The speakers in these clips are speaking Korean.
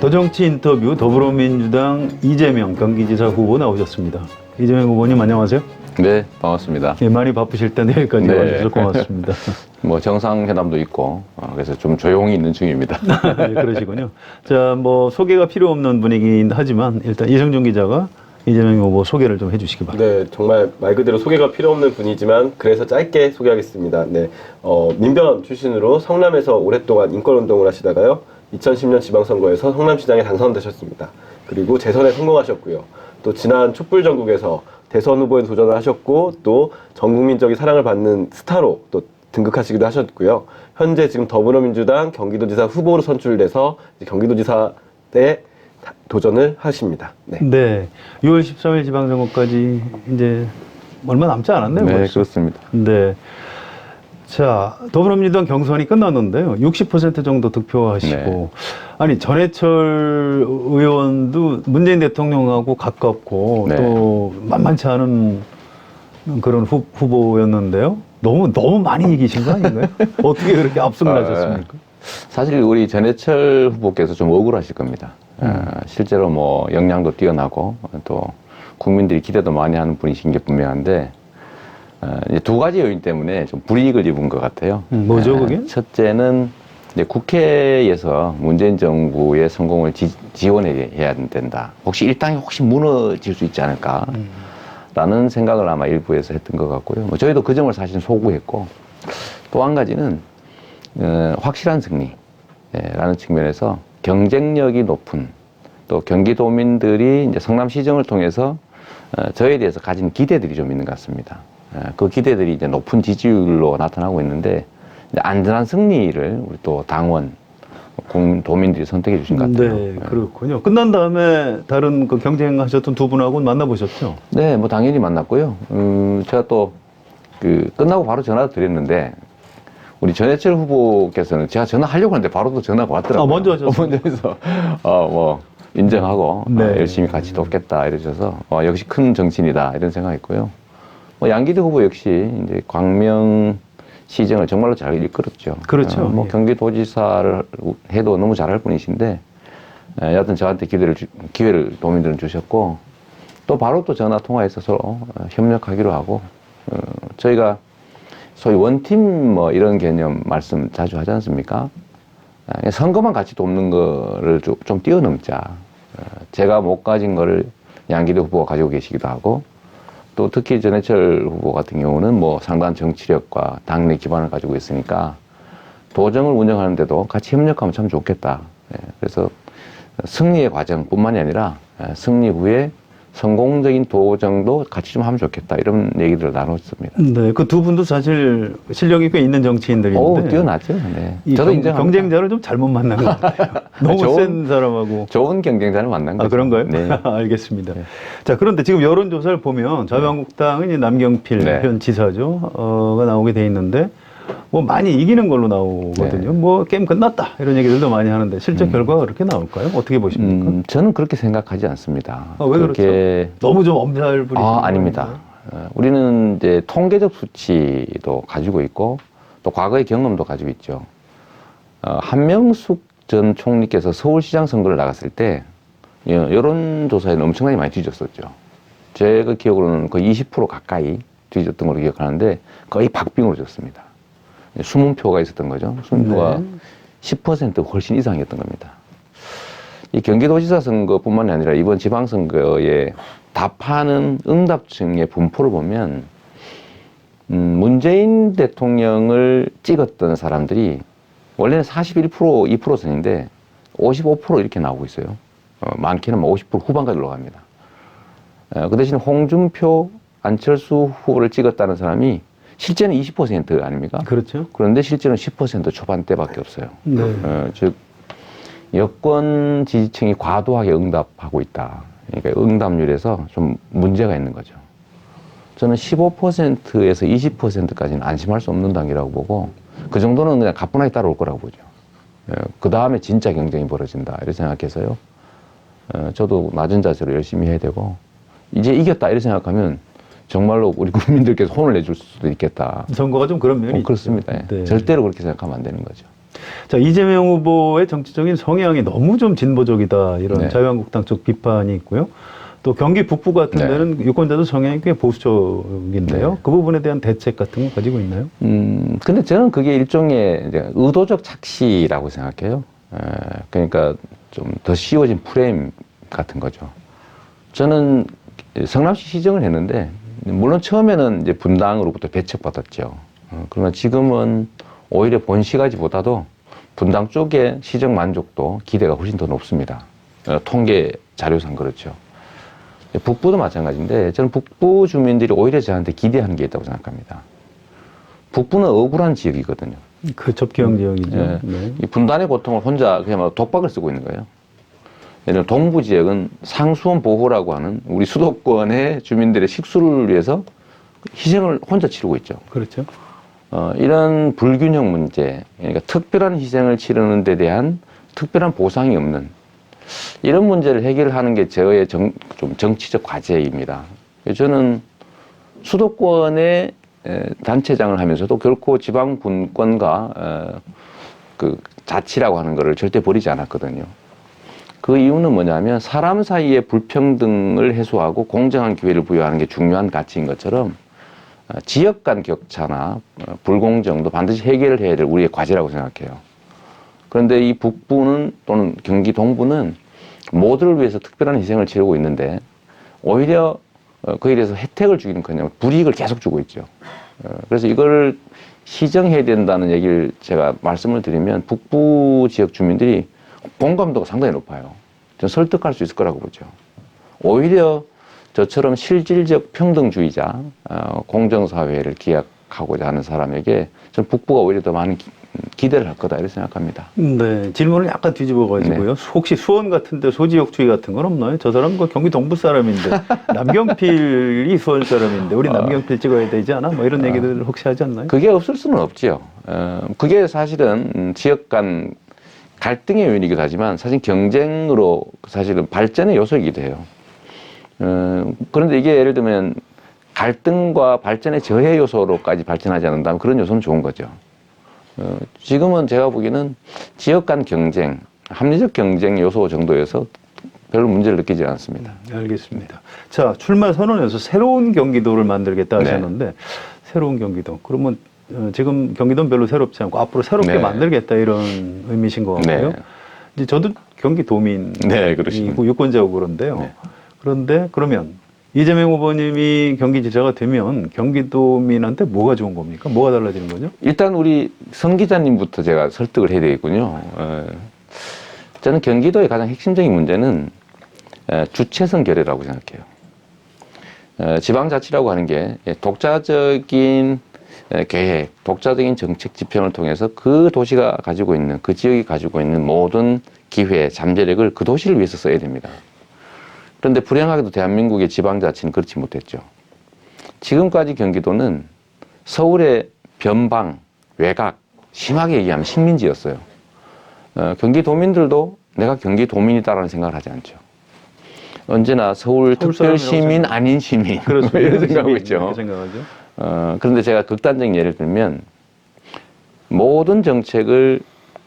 더정치 인터뷰 더불어민주당 이재명 경기지사 후보 나오셨습니다. 이재명 후보님 안녕하세요. 네, 반갑습니다. 예, 많이 바쁘실 텐데 여기까지 와주셔서 고맙습니다. 뭐 정상회담도 있고 그래서 좀 조용히 있는 중입니다. 네, 그러시군요. 자, 뭐 소개가 필요 없는 분이긴 하지만 일단 이성준 기자가 이재명 후보 소개를 좀 해주시기 바랍니다. 네, 정말 말 그대로 소개가 필요 없는 분이지만 그래서 짧게 소개하겠습니다. 네, 민변 출신으로 성남에서 오랫동안 인권운동을 하시다가요. 2010년 지방선거에서 성남시장에 당선되셨습니다. 그리고 재선에 성공하셨고요. 또 지난 촛불전국에서 대선 후보에 도전을 하셨고 또 전국민적인 사랑을 받는 스타로 또 등극하시기도 하셨고요. 현재 지금 더불어민주당 경기도지사 후보로 선출돼서 이제 경기도지사에 도전을 하십니다. 네. 네, 6월 13일 지방선거까지 이제 얼마 남지 않았네요. 네, 벌써. 그렇습니다. 네. 자, 더불어민주당 경선이 끝났는데요. 60% 정도 득표하시고, 네. 아니, 전해철 의원도 문재인 대통령하고 가깝고, 네. 또 만만치 않은 그런 후보였는데요. 너무 많이 이기신 거 아닌가요? 어떻게 그렇게 압승을 하셨습니까? 사실 우리 전해철 후보께서 좀 억울하실 겁니다. 실제로 뭐 역량도 뛰어나고 또 국민들이 기대도 많이 하는 분이신 게 분명한데 이제 두 가지 요인 때문에 좀 불이익을 입은 것 같아요. 뭐죠, 그게? 첫째는 이제 국회에서 문재인 정부의 성공을 지원해야 된다. 혹시 일당이 혹시 무너질 수 있지 않을까? 라는 생각을 아마 일부에서 했던 것 같고요. 뭐 저희도 그 점을 사실 소구했고 또 한 가지는 확실한 승리라는 측면에서 경쟁력이 높은 또 경기도민들이 이제 성남시정을 통해서 저에 대해서 가진 기대들이 좀 있는 것 같습니다. 그 기대들이 이제 높은 지지율로 나타나고 있는데 이제 안전한 승리를 우리 또 당원, 도민들이 선택해 주신 것 같아요. 네, 그렇군요. 끝난 다음에 다른 그 경쟁하셨던 두 분하고는 만나보셨죠? 네, 뭐 당연히 만났고요. 제가 또 끝나고 바로 전화 드렸는데 우리 전해철 후보께서는 제가 전화하려고 하는데 바로 또 전화가 왔더라고요. 아, 먼저 하셨어요? 먼저 해서 뭐 인정하고 네. 열심히 같이 돕겠다 이러셔서 역시 큰 정치인이다 이런 생각했고요. 뭐 양기대 후보 역시 이제 광명 시정을 정말로 잘 이끌었죠. 그렇죠. 뭐 예. 경기도지사를 해도 너무 잘할 분이신데 여하튼 저한테 기회를 도민들은 주셨고 또 바로 또 전화 통화해서 서로 협력하기로 하고 저희가 소위 원팀 뭐 이런 개념 말씀 자주 하지 않습니까? 선거만 같이 돕는 거를 좀 뛰어넘자. 제가 못 가진 거를 양기대 후보가 가지고 계시기도 하고 또 특히 전해철 후보 같은 경우는 뭐 상당한 정치력과 당내 기반을 가지고 있으니까 도정을 운영하는데도 같이 협력하면 참 좋겠다. 그래서 승리의 과정뿐만이 아니라 승리 후에 성공적인 도정도 같이 좀 하면 좋겠다 이런 얘기들을 나눴습니다. 네, 그 두 분도 사실 실력이 꽤 있는 정치인들인데. 뛰어나죠. 네. 이 저도 인정합니다. 경쟁자를 좀 잘못 만난 것 같아요. 너무 센 사람하고. 좋은 경쟁자를 만난 거죠. 아, 그런가요? 네. 알겠습니다. 네. 자, 그런데 지금 여론조사를 보면 자유한국당은 이제 남경필 네. 현 지사죠. 가 나오게 돼 있는데 뭐 많이 이기는 걸로 나오거든요. 네. 뭐 게임 끝났다 이런 얘기들도 많이 하는데 실제 결과가 그렇게 나올까요? 어떻게 보십니까? 저는 그렇게 생각하지 않습니다. 왜 그렇죠? 너무 좀 엄살 부리시는 거 아닙니다. 아닌가요? 우리는 이제 통계적 수치도 가지고 있고 또 과거의 경험도 가지고 있죠. 한명숙 전 총리께서 서울시장 선거를 나갔을 때 여론조사에는 엄청나게 많이 뒤졌었죠. 제가 기억으로는 거의 20% 가까이 뒤졌던 걸로 기억하는데 거의 박빙으로 졌습니다. 숨은 표가 있었던 거죠. 숨은 표가 네. 10% 훨씬 이상이었던 겁니다. 이 경기도지사 선거뿐만이 아니라 이번 지방선거에 답하는 응답층의 분포를 보면 문재인 대통령을 찍었던 사람들이 원래는 41%, 2% 선인데 55% 이렇게 나오고 있어요. 많게는 50% 후반까지 올라갑니다. 그 대신 홍준표, 안철수 후보를 찍었다는 사람이 실제는 20% 아닙니까? 그렇죠. 그런데 실제는 10% 초반대밖에 없어요. 네. 즉 여권 지지층이 과도하게 응답하고 있다. 그러니까 응답률에서 좀 문제가 있는 거죠. 저는 15%에서 20%까지는 안심할 수 없는 단계라고 보고 그 정도는 그냥 가뿐하게 따라올 거라고 보죠. 그 다음에 진짜 경쟁이 벌어진다 이렇게 생각해서요. 저도 낮은 자세로 열심히 해야 되고 이제 이겼다 이렇게 생각하면 정말로 우리 국민들께서 혼을 내줄 수도 있겠다. 선거가 좀 그런 면이 그렇습니다. 있죠. 네. 절대로 그렇게 생각하면 안 되는 거죠. 자, 이재명 후보의 정치적인 성향이 너무 좀 진보적이다 이런 네. 자유한국당 쪽 비판이 있고요. 또 경기 북부 같은 네. 데는 유권자도 성향이 꽤 보수적인데요. 네. 그 부분에 대한 대책 같은 거 가지고 있나요? 근데 저는 그게 일종의 이제 의도적 착시라고 생각해요. 그러니까 좀 더 씌워진 프레임 같은 거죠. 저는 성남시 시정을 했는데, 물론 처음에는 이제 분당으로부터 배척받았죠. 그러나 지금은 오히려 본시가지보다도 분당 쪽의 시정 만족도 기대가 훨씬 더 높습니다. 통계 자료상 그렇죠. 북부도 마찬가지인데, 저는 북부 주민들이 오히려 저한테 기대하는 게 있다고 생각합니다. 북부는 억울한 지역이거든요. 그 접경 지역이죠. 예. 네. 이 분단의 고통을 혼자 그냥 막 독박을 쓰고 있는 거예요. 예를 들어 동부 지역은 상수원 보호라고 하는 우리 수도권의 주민들의 식수를 위해서 희생을 혼자 치르고 있죠. 그렇죠. 이런 불균형 문제, 그러니까 특별한 희생을 치르는 데 대한 특별한 보상이 없는 이런 문제를 해결하는 게 저의 좀 정치적 과제입니다. 저는 수도권의 단체장을 하면서도 결코 지방 분권과 그 자치라고 하는 것을 절대 버리지 않았거든요. 그 이유는 뭐냐면 사람 사이의 불평등을 해소하고 공정한 기회를 부여하는 게 중요한 가치인 것처럼 지역 간 격차나 불공정도 반드시 해결을 해야 될 우리의 과제라고 생각해요. 그런데 이 북부는 또는 경기 동부는 모두를 위해서 특별한 희생을 치르고 있는데 오히려 그에 대해서 혜택을 주기는커녕 불이익을 계속 주고 있죠. 그래서 이걸 시정해야 된다는 얘기를 제가 말씀을 드리면 북부 지역 주민들이 공감도가 상당히 높아요. 저는 설득할 수 있을 거라고 보죠. 오히려 저처럼 실질적 평등주의자, 공정사회를 기약하고자 하는 사람에게 저는 북부가 오히려 더 많은 기대를 할 거다 이렇게 생각합니다. 네, 질문을 약간 뒤집어 가지고요. 혹시 수원 같은데 소지역주의 같은 건 없나요? 저 사람 그 경기 동부 사람인데 남경필이 수원 사람인데 우리 남경필 찍어야 되지 않아? 뭐 이런 얘기들 혹시 하지 않나요? 그게 없을 수는 없지요. 그게 사실은 지역 간 갈등의 요인이기도 하지만 사실 경쟁으로 사실은 발전의 요소이기도 해요. 그런데 이게 예를 들면 갈등과 발전의 저해 요소로까지 발전하지 않는다면 그런 요소는 좋은 거죠. 지금은 제가 보기에는 지역 간 경쟁, 합리적 경쟁 요소 정도에서 별로 문제를 느끼지 않습니다. 알겠습니다. 자, 출마 선언에서 새로운 경기도를 만들겠다 네. 하셨는데 새로운 경기도. 그러면 지금 경기도는 별로 새롭지 않고 앞으로 새롭게 네. 만들겠다 이런 의미신 것 같고요. 네. 이제 저도 경기 도민이고 네, 그렇습니다. 유권자고 그런데요. 네. 그런데 그러면 이재명 후보님이 경기지사가 되면 경기도민한테 뭐가 좋은 겁니까? 뭐가 달라지는 거죠? 일단 우리 성 기자님부터 제가 설득을 해야 되겠군요. 저는 경기도의 가장 핵심적인 문제는 주체성 결여라고 생각해요. 지방자치라고 하는 게 독자적인 계획, 독자적인 정책 지평을 통해서 그 도시가 가지고 있는, 그 지역이 가지고 있는 모든 기회, 잠재력을 그 도시를 위해서 써야 됩니다. 그런데 불행하게도 대한민국의 지방자치는 그렇지 못했죠. 지금까지 경기도는 서울의 변방, 외곽, 심하게 얘기하면 식민지였어요. 경기도민들도 내가 경기도민이다라는 생각을 하지 않죠. 언제나 서울 특별 시민, 아닌 시민. 그렇습니다. 이런 생각하고 있죠. 이렇게 생각하죠. 그런데 제가 극단적인 예를 들면 모든 정책을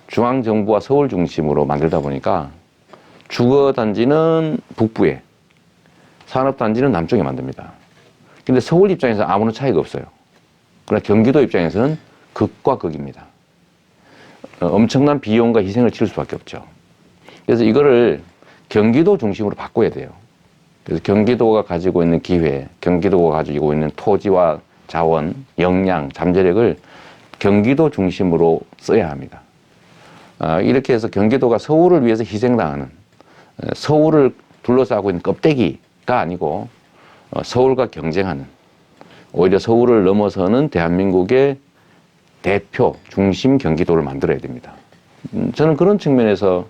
중앙정부와 서울 중심으로 만들다 보니까 주거단지는 북부에, 산업단지는 남쪽에 만듭니다. 근데 서울 입장에서 아무런 차이가 없어요. 그러나 경기도 입장에서는 극과 극입니다. 엄청난 비용과 희생을 치를 수밖에 없죠. 그래서 이거를 경기도 중심으로 바꿔야 돼요. 그래서 경기도가 가지고 있는 기회, 경기도가 가지고 있는 토지와 자원, 역량, 잠재력을 경기도 중심으로 써야 합니다. 이렇게 해서 경기도가 서울을 위해서 희생당하는, 서울을 둘러싸고 있는 껍데기가 아니고 서울과 경쟁하는, 오히려 서울을 넘어서는 대한민국의 대표 중심 경기도를 만들어야 됩니다. 저는 그런 측면에서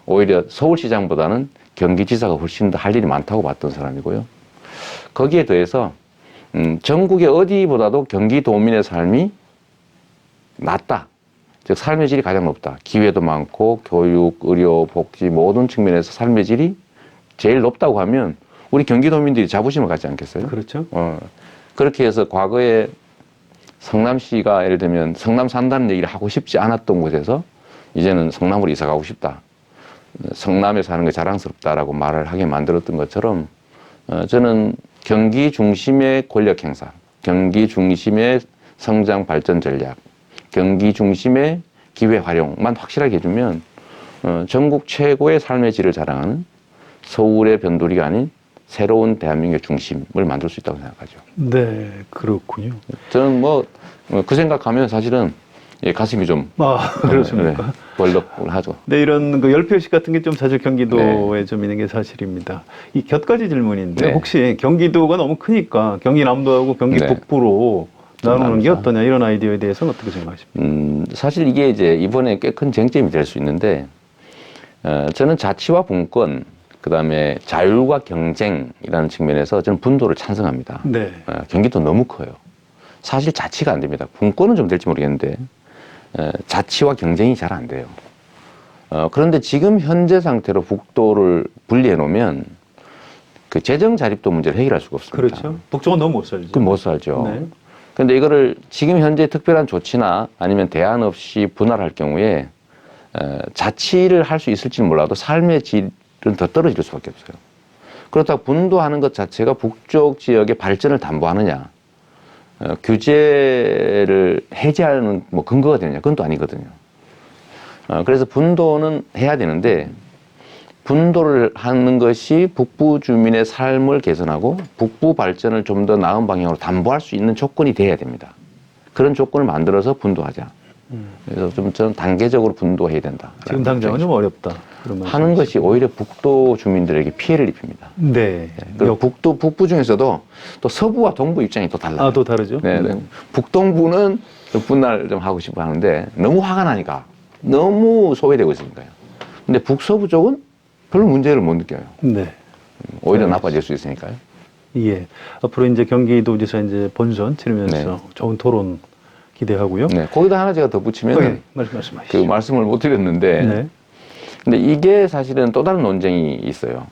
오히려 서울시장보다는 경기지사가 훨씬 더 할 일이 많다고 봤던 사람이고요. 거기에 더해서 전국의 어디보다도 경기도민의 삶이 낫다. 즉 삶의 질이 가장 높다. 기회도 많고 교육, 의료, 복지 모든 측면에서 삶의 질이 제일 높다고 하면 우리 경기도민들이 자부심을 갖지 않겠어요? 그렇죠. 그렇게 해서 과거에 성남시가 예를 들면 성남 산다는 얘기를 하고 싶지 않았던 곳에서 이제는 성남으로 이사 가고 싶다. 성남에 사는 게 자랑스럽다라고 말을 하게 만들었던 것처럼 저는 경기 중심의 권력 행사, 경기 중심의 성장 발전 전략, 경기 중심의 기회 활용만 확실하게 해주면 전국 최고의 삶의 질을 자랑하는 서울의 변두리가 아닌 새로운 대한민국의 중심을 만들 수 있다고 생각하죠. 네, 그렇군요. 저는 뭐 그 생각하면 사실은 가슴이 좀 그렇습니까? 벌떡을 하죠. 네, 이런 그 열표식 같은 게 좀 자주 경기도에 좀 있는 게 사실입니다. 이 곁가지 질문인데 네. 혹시 경기도가 너무 크니까 경기 남부하고 경기 네. 북부로 나누는 게 나누자. 어떠냐 이런 아이디어에 대해서는 어떻게 생각하십니까? 사실 이게 이제 이번에 꽤 큰 쟁점이 될 수 있는데 저는 자치와 분권, 그다음에 자율과 경쟁이라는 측면에서 저는 분도를 찬성합니다. 네. 경기도 너무 커요. 사실 자치가 안 됩니다. 분권은 좀 될지 모르겠는데 자치와 경쟁이 잘 안 돼요. 그런데 지금 현재 상태로 북도를 분리해 놓으면 그 재정 자립도 문제를 해결할 수가 없습니다. 그렇죠. 북쪽은 너무 못 살죠. 그럼 못 살죠. 네. 그런데 이거를 지금 현재 특별한 조치나 아니면 대안 없이 분할할 경우에 자치를 할 수 있을지는 몰라도 삶의 질은 더 떨어질 수밖에 없어요. 그렇다고 분도하는 것 자체가 북쪽 지역의 발전을 담보하느냐, 규제를 해제하는 뭐 근거가 되느냐, 그건 또 아니거든요. 그래서 분도는 해야 되는데 분도를 하는 것이 북부 주민의 삶을 개선하고 북부 발전을 좀 더 나은 방향으로 담보할 수 있는 조건이 돼야 됩니다. 그런 조건을 만들어서 분도하자. 그래서 좀 저는 단계적으로 분도해야 된다. 지금 당장은 좀 어렵다. 그런 하는 것이 오히려 북도 주민들에게 피해를 입힙니다. 네. 그리고 북부 중에서도 또 서부와 동부 입장이 또 달라요. 또 다르죠. 네, 네. 북동부는 좀 분할 좀 하고 싶어 하는데 너무 화가 나니까 너무 소외되고 있으니까요. 근데 북서부 쪽은 별로 문제를 못 느껴요. 네. 오히려 나빠질 수 있으니까요. 예. 앞으로 이제 경기도지사 이제 본선 치르면서 네. 좋은 토론 기대하고요. 네, 거기다 하나 제가 덧붙이면 말씀하시죠. 그 말씀을 못 드렸는데 네. 근데 이게 사실은 또 다른 논쟁이 있어요.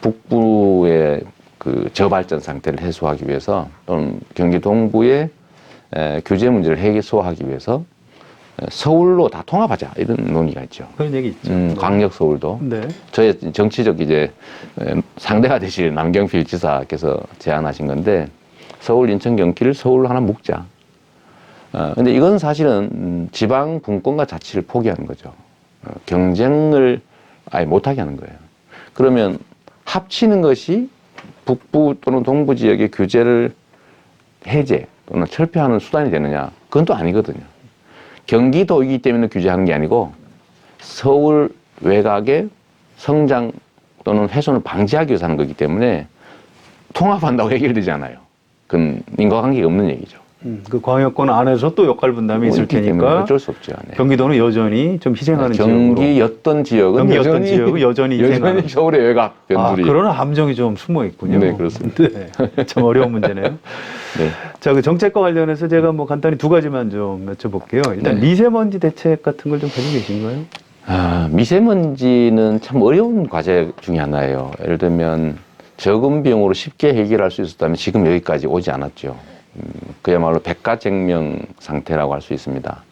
북부의 그 저발전 상태를 해소하기 위해서 또는 경기 동부의 규제 문제를 해소하기 위해서 서울로 다 통합하자 이런 논의가 있죠. 그런 얘기 있죠. 광역 서울도. 네. 저의 정치적 이제 상대가 되실 남경필 지사께서 제안하신 건데 서울, 인천, 경기를 서울로 하나 묶자. 근데 이건 사실은 지방 분권과 자치를 포기하는 거죠. 경쟁을 아예 못하게 하는 거예요. 그러면 합치는 것이 북부 또는 동부 지역의 규제를 해제 또는 철폐하는 수단이 되느냐? 그건 또 아니거든요. 경기도이기 때문에 규제하는 게 아니고 서울 외곽의 성장 또는 훼손을 방지하기 위해서 하는 거기 때문에 통합한다고 해결되지 않아요. 그건 인과관계가 없는 얘기죠. 그 광역권 안에서 또 역할 분담이 있을 있기 때문에 테니까 어쩔 수 없죠. 네. 경기도는 여전히 좀 희생하는 지역으로. 경기였던 지역은 여전히 희생하는. 여전히 서울의 외곽 변두리. 그런 함정이 좀 숨어 있군요. 네, 그렇습니다. 네, 참 어려운 문제네요. 네. 자, 그 정책과 관련해서 제가 뭐 간단히 두 가지만 좀 여쭤볼게요. 일단 네. 미세먼지 대책 같은 걸 좀 가지고 계신가요? 미세먼지는 참 어려운 과제 중에 하나예요. 예를 들면 적은 비용으로 쉽게 해결할 수 있었다면 지금 여기까지 오지 않았죠. 그야말로 백가쟁명 상태라고 할 수 있습니다.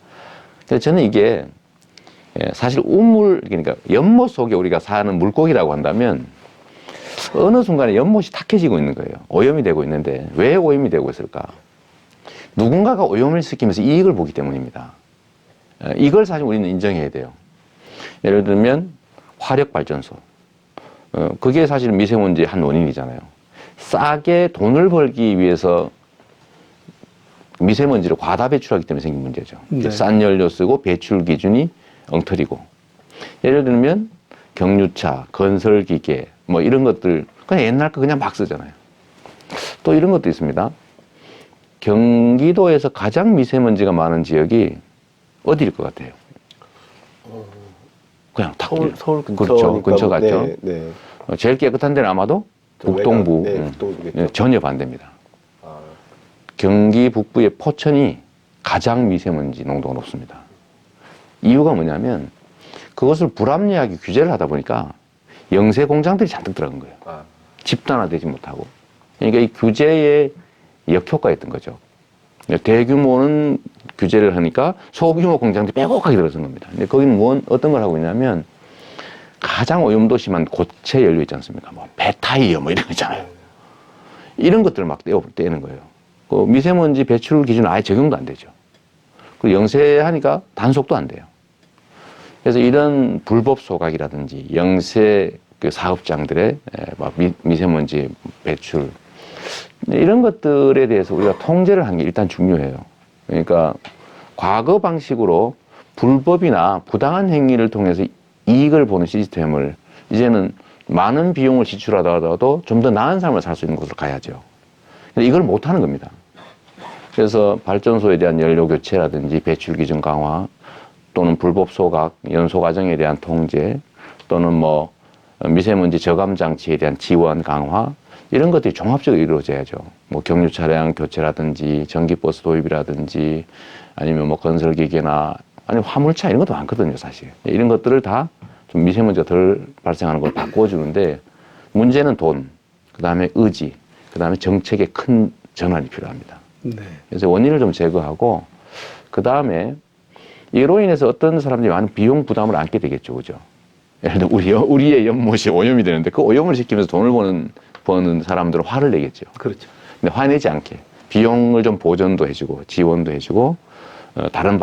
그래서 저는 이게 사실 우물, 그러니까 연못 속에 우리가 사는 물고기라고 한다면 어느 순간에 연못이 탁해지고 있는 거예요. 오염이 되고 있는데 왜 오염이 되고 있을까? 누군가가 오염을 시키면서 이익을 보기 때문입니다. 이걸 사실 우리는 인정해야 돼요. 예를 들면 화력발전소. 그게 사실 미세먼지의 한 원인이잖아요. 싸게 돈을 벌기 위해서 미세먼지를 과다 배출하기 때문에 생긴 문제죠. 네. 싼 연료 쓰고 배출 기준이 엉터리고. 예를 들면 경유차, 건설기계 뭐 이런 것들 그냥 옛날 거 그냥 막 쓰잖아요. 또 이런 것도 있습니다. 경기도에서 가장 미세먼지가 많은 지역이 어디일 것 같아요? 그냥 딱 서울 그렇죠. 근처 같죠. 네, 네. 제일 깨끗한 데는 아마도 북동부. 네, 북동부겠죠. 네, 전혀 반대입니다. 아, 경기 북부의 포천이 가장 미세먼지 농도가 높습니다. 이유가 뭐냐면 그것을 불합리하게 규제를 하다 보니까 영세 공장들이 잔뜩 들어간 거예요. 집단화되지 못하고. 그러니까 이 규제의 역효과였던 거죠. 대규모는 규제를 하니까 소규모 공장들이 빼곡하게 들어선 겁니다. 근데 거기는 어떤 걸 하고 있냐면 가장 오염도 심한 고체 연료 있지 않습니까? 뭐 배타이어 뭐 이런 거 있잖아요. 이런 것들을 막 떼는 거예요. 그 미세먼지 배출 기준은 아예 적용도 안 되죠. 그리고 영세하니까 단속도 안 돼요. 그래서 이런 불법 소각이라든지 영세 그 사업장들의 막 미세먼지 배출 이런 것들에 대해서 우리가 통제를 하는 게 일단 중요해요. 그러니까 과거 방식으로 불법이나 부당한 행위를 통해서 이익을 보는 시스템을 이제는 많은 비용을 지출하더라도 좀 더 나은 삶을 살 수 있는 곳으로 가야죠. 근데 이걸 못 하는 겁니다. 그래서 발전소에 대한 연료 교체라든지 배출 기준 강화 또는 불법 소각, 연소 과정에 대한 통제 또는 뭐 미세먼지 저감 장치에 대한 지원 강화 이런 것들이 종합적으로 이루어져야죠. 뭐 경유 차량 교체라든지 전기버스 도입이라든지 아니면 뭐 건설기계나 아니면 화물차 이런 것도 많거든요, 사실. 이런 것들을 다 좀 미세먼지가 덜 발생하는 걸 바꿔주는데 문제는 돈, 그 다음에 의지, 그 다음에 정책의 큰 전환이 필요합니다. 네. 그래서 원인을 좀 제거하고 그 다음에 이로 인해서 어떤 사람들이 많은 비용 부담을 안게 되겠죠, 그죠? 예를 들어 우리의 연못이 오염이 되는데 그 오염을 시키면서 돈을 버는 사람들은 화를 내겠죠. 그렇죠. 근데 화내지 않게 비용을 좀 보전도 해주고 지원도 해주고 다른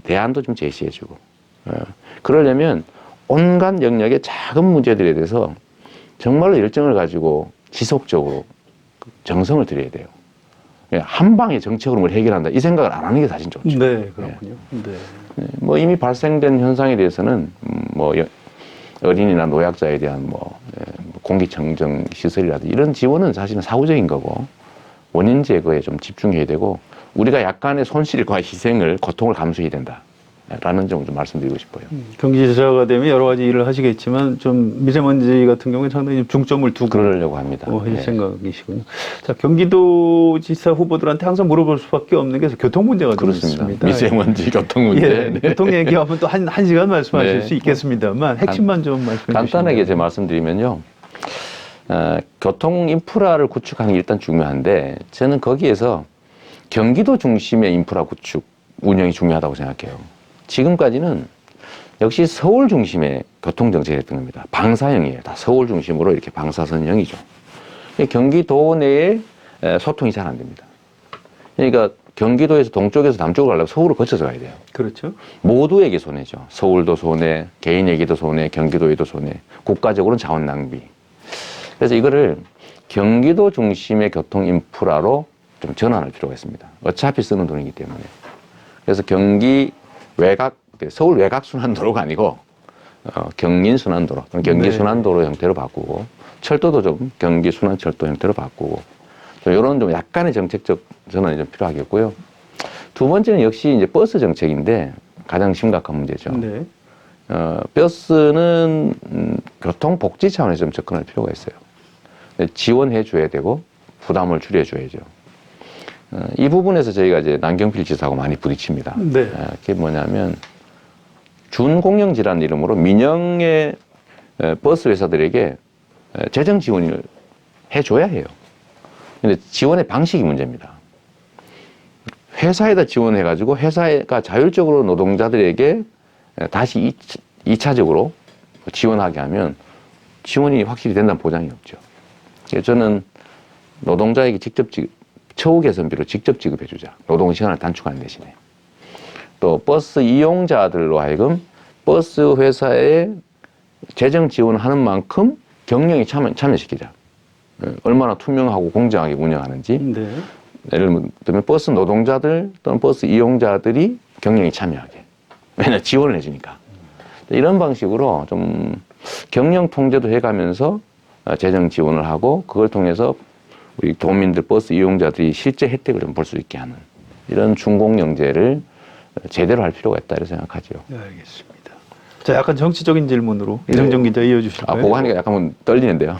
대안도 좀 제시해주고 그러려면 온갖 영역의 작은 문제들에 대해서 정말로 열정을 가지고 지속적으로 정성을 들여야 돼요. 한 방에 정책으로 뭘 해결한다 이 생각을 안 하는 게 사실 좋죠. 네, 그렇군요. 네. 뭐 이미 발생된 현상에 대해서는 뭐 어린이나 노약자에 대한 뭐 공기청정 시설이라든지 이런 지원은 사실은 사후적인 거고 원인 제거에 좀 집중해야 되고 우리가 약간의 손실과 희생을 고통을 감수해야 된다라는 점을 좀 말씀드리고 싶어요. 경기지사가 되면 여러 가지 일을 하시겠지만 좀 미세먼지 같은 경우에 상당히 좀 중점을 두고 그러려고 합니다. 하실 생각이시군요. 자, 경기도지사 후보들한테 항상 물어볼 수밖에 없는 게 교통 문제가 좀 그렇습니다. 있습니다. 미세먼지 교통 문제. 예, 네. 교통 얘기하면 또 한 시간 말씀하실 네. 수 있겠습니다만 핵심만 좀 말씀해 주시면 간단하게 제가 말씀드리면요. 교통 인프라를 구축하는 게 일단 중요한데 저는 거기에서 경기도 중심의 인프라 구축 운영이 중요하다고 생각해요. 지금까지는 역시 서울 중심의 교통정책이었던 겁니다. 방사형이에요. 다 서울 중심으로 이렇게 방사선형이죠. 경기도 내에 소통이 잘 안 됩니다. 그러니까 경기도에서 동쪽에서 남쪽으로 가려면 서울을 거쳐서 가야 돼요. 그렇죠. 모두에게 손해죠. 서울도 손해, 개인에게도 손해, 경기도에도 손해, 국가적으로는 자원 낭비. 그래서 이거를 경기도 중심의 교통 인프라로 좀 전환할 필요가 있습니다. 어차피 쓰는 돈이기 때문에. 그래서 경기 외곽, 서울 외곽 순환도로가 아니고 경인 순환도로 또는 경기 순환도로 형태로 바꾸고 철도도 좀 경기 순환철도 형태로 바꾸고 이런 좀 약간의 정책적 전환이 좀 필요하겠고요. 두 번째는 역시 이제 버스 정책인데 가장 심각한 문제죠. 네. 버스는 교통복지 차원에서 좀 접근할 필요가 있어요. 지원해 줘야 되고 부담을 줄여 줘야죠. 이 부분에서 저희가 이제 남경필 지사하고 많이 부딪힙니다. 네. 그게 뭐냐면 준공영지라는 이름으로 민영의 버스 회사들에게 재정 지원을 해줘야 해요. 근데 지원의 방식이 문제입니다. 회사에다 지원해가지고 회사가 자율적으로 노동자들에게 다시 2차적으로 지원하게 하면 지원이 확실히 된다는 보장이 없죠. 그래서 저는 노동자에게 직접 처우 개선비로 직접 지급해주자. 노동시간을 단축하는 대신에. 또 버스 이용자들로 하여금 버스 회사에 재정 지원을 하는 만큼 경영에 참여시키자. 얼마나 투명하고 공정하게 운영하는지. 네. 예를 들면 버스 노동자들 또는 버스 이용자들이 경영에 참여하게. 왜냐 지원을 해주니까. 이런 방식으로 좀 경영 통제도 해가면서 재정 지원을 하고 그걸 통해서 우리 도민들 버스 이용자들이 실제 혜택을 좀 볼 수 있게 하는 이런 준공영제를 제대로 할 필요가 있다 이렇게 생각하죠. 네, 알겠습니다. 자, 약간 정치적인 질문으로 이정정 기자 이어주실까요? 그거 하니까 약간 떨리는데요.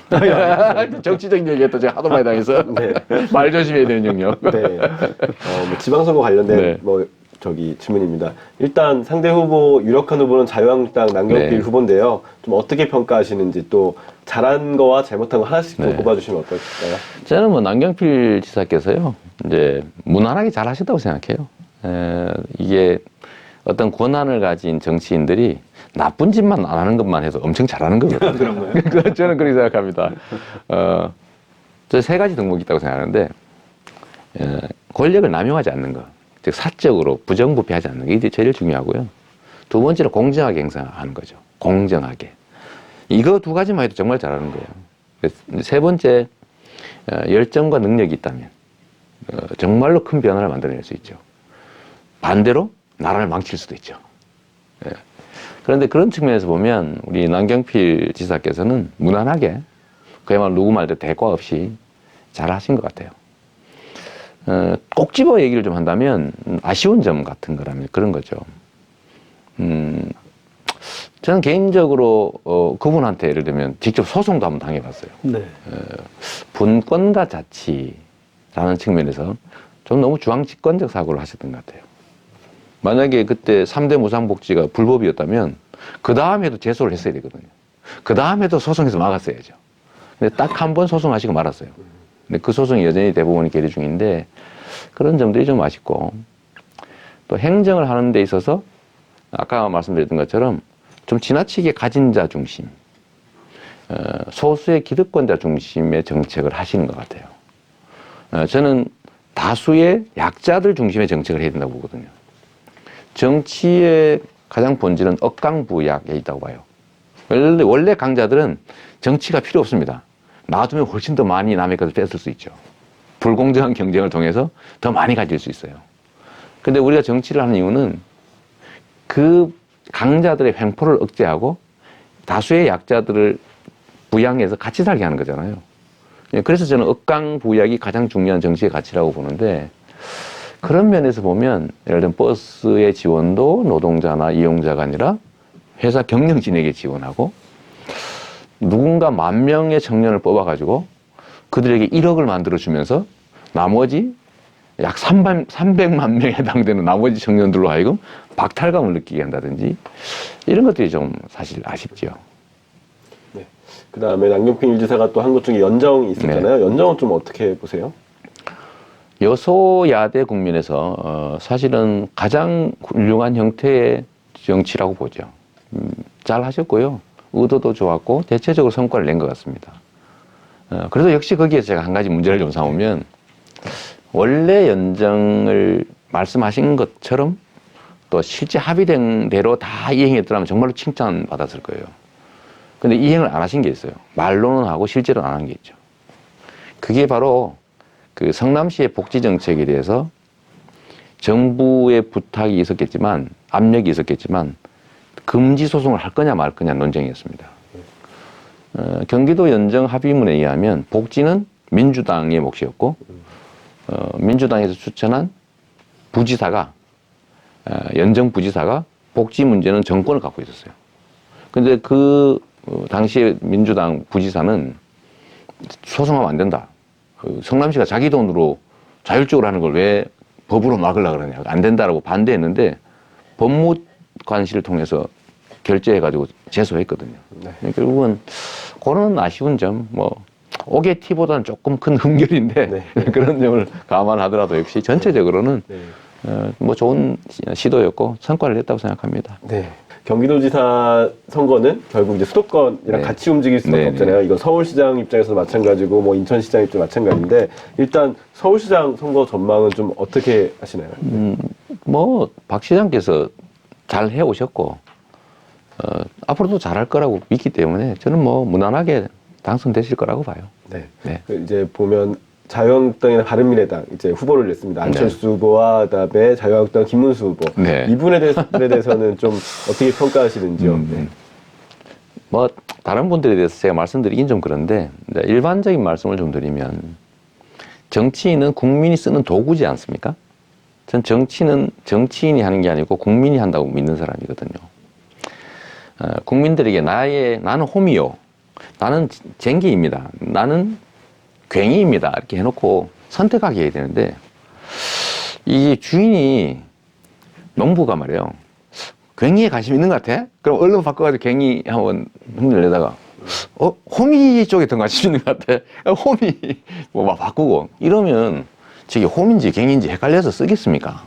정치적인 얘기했다 제가 하도 많이 당해서 네. 말 조심해야 되는 영역. 네. 뭐 지방선거 관련된 네. 뭐 질문입니다. 일단 상대 후보 유력한 후보는 자유한국당 남경필 네. 후보인데요. 좀 어떻게 평가하시는지 또 잘한 거와 잘못한 거 하나씩 좀 네. 꼽아주시면 어떨까요? 저는 뭐 남경필 지사께서요, 이제 무난하게 잘 하셨다고 생각해요. 이게 어떤 권한을 가진 정치인들이 나쁜 짓만 안 하는 것만 해도 엄청 잘하는 거거든요. 그런가요? 저는 그렇게 생각합니다. 저 세 가지 덕목이 있다고 생각하는데, 권력을 남용하지 않는 것, 즉 사적으로 부정부패하지 않는 게 이게 제일 중요하고요. 두 번째로 공정하게 행사하는 거죠. 공정하게. 이거 두 가지만 해도 정말 잘하는 거예요. 세 번째, 열정과 능력이 있다면 정말로 큰 변화를 만들어낼 수 있죠. 반대로 나라를 망칠 수도 있죠. 예. 그런데 그런 측면에서 보면 우리 남경필 지사께서는 무난하게 그야말로 누구 말도 대과 없이 잘 하신 것 같아요. 꼭 집어 얘기를 좀 한다면 아쉬운 점 같은 거라면 그런 거죠. 저는 개인적으로 그분한테 예를 들면 직접 소송도 한번 당해봤어요. 네. 분권과 자치라는 측면에서 좀 너무 중앙집권적 사고를 하셨던 것 같아요. 만약에 그때 3대 무상복지가 불법이었다면 그 다음에도 제소를 했어야 되거든요. 그 다음에도 소송해서 막았어야죠. 근데 딱 한 번 소송하시고 말았어요. 근데 그 소송이 여전히 대법원이 계류 중인데 그런 점들이 좀 아쉽고, 또 행정을 하는 데 있어서 아까 말씀드렸던 것처럼 좀 지나치게 가진 자 중심, 소수의 기득권자 중심의 정책을 하시는 것 같아요. 저는 다수의 약자들 중심의 정책을 해야 된다고 보거든요. 정치의 가장 본질은 억강부약에 있다고 봐요. 원래 강자들은 정치가 필요 없습니다. 놔두면 훨씬 더 많이 남의 것을 뺏을 수 있죠. 불공정한 경쟁을 통해서 더 많이 가질 수 있어요. 근데 우리가 정치를 하는 이유는 그 강자들의 횡포를 억제하고 다수의 약자들을 부양해서 같이 살게 하는 거잖아요. 그래서 저는 억강부약이 가장 중요한 정치의 가치라고 보는데, 그런 면에서 보면 예를 들면 버스의 지원도 노동자나 이용자가 아니라 회사 경영진에게 지원하고, 누군가 10,000명의 청년을 뽑아가지고 그들에게 1억을 만들어주면서 나머지 약 300만 명에 해당되는 나머지 청년들로 하여금 박탈감을 느끼게 한다든지, 이런 것들이 좀 사실 아쉽죠. 네. 그 다음에 남경필 지사가 또 한 것 중에 연정이 있었잖아요. 연정은 좀 어떻게 보세요? 여소야대 국면에서 사실은 가장 훌륭한 형태의 정치라고 보죠. 잘 하셨고요. 의도도 좋았고 대체적으로 성과를 낸 것 같습니다. 그래서 역시 거기에서 제가 한 가지 문제를 좀 삼으면, 원래 연정을 말씀하신 것처럼 또 실제 합의된 대로 다 이행했더라면 정말로 칭찬받았을 거예요. 근데 이행을 안 하신 게 있어요. 말로는 하고 실제로는 안 한 게 있죠. 그게 바로 그 성남시의 복지 정책에 대해서 정부의 부탁이 있었겠지만, 압력이 있었겠지만 금지 소송을 할 거냐 말 거냐 논쟁이었습니다. 경기도 연정 합의문에 의하면 복지는 민주당의 몫이었고, 민주당에서 추천한 부지사가, 연정 부지사가 복지 문제는 정권을 갖고 있었어요. 근데 그 당시에 민주당 부지사는 소송하면 안 된다. 성남시가 자기 돈으로 자율적으로 하는 걸 왜 법으로 막으려고 그러냐. 안 된다라고 반대했는데 법무관실을 통해서 결재해가지고 제소했거든요. 네. 결국은 그런 아쉬운 점, 오게티보다는 조금 큰 흠결인데 네. 그런 점을 감안하더라도 역시 전체적으로는 좋은 시도였고 성과를 냈다고 생각합니다. 네. 경기도지사 선거는 결국 이제 수도권이랑 네. 같이 움직일 수밖에 네, 없잖아요. 이건 서울시장 입장에서도 마찬가지고 인천시장 입장도 마찬가지인데, 일단 서울시장 선거 전망은 좀 어떻게 하시나요? 박 시장께서 잘 해오셨고 앞으로도 잘할 거라고 믿기 때문에 저는 무난하게 당선되실 거라고 봐요. 네. 네. 이제 보면 자유한국당이나 바른미래당 이제 후보를 냈습니다. 안철수 후보와 그다음에 자유한국당 김문수 후보. 네. 이분에 대해서는 좀 어떻게 평가하시는지요? 네. 다른 분들에 대해서 제가 말씀드리긴 좀 그런데, 일반적인 말씀을 좀 드리면, 정치인은 국민이 쓰는 도구지 않습니까? 전 정치는 정치인이 하는 게 아니고 국민이 한다고 믿는 사람이거든요. 국민들에게 나는 홈이요, 나는 쟁기입니다, 나는 괭이입니다, 이렇게 해놓고 선택하게 해야 되는데, 이 주인이 농부가 말이에요. 괭이에 관심 있는 것 같아? 그럼 얼른 바꿔가지고 괭이 한번 흉내를 내다가 호미 쪽에 더 관심 있는 것 같아. 호미 뭐 막 바꾸고 이러면 저게 홈인지 괭인지 헷갈려서 쓰겠습니까?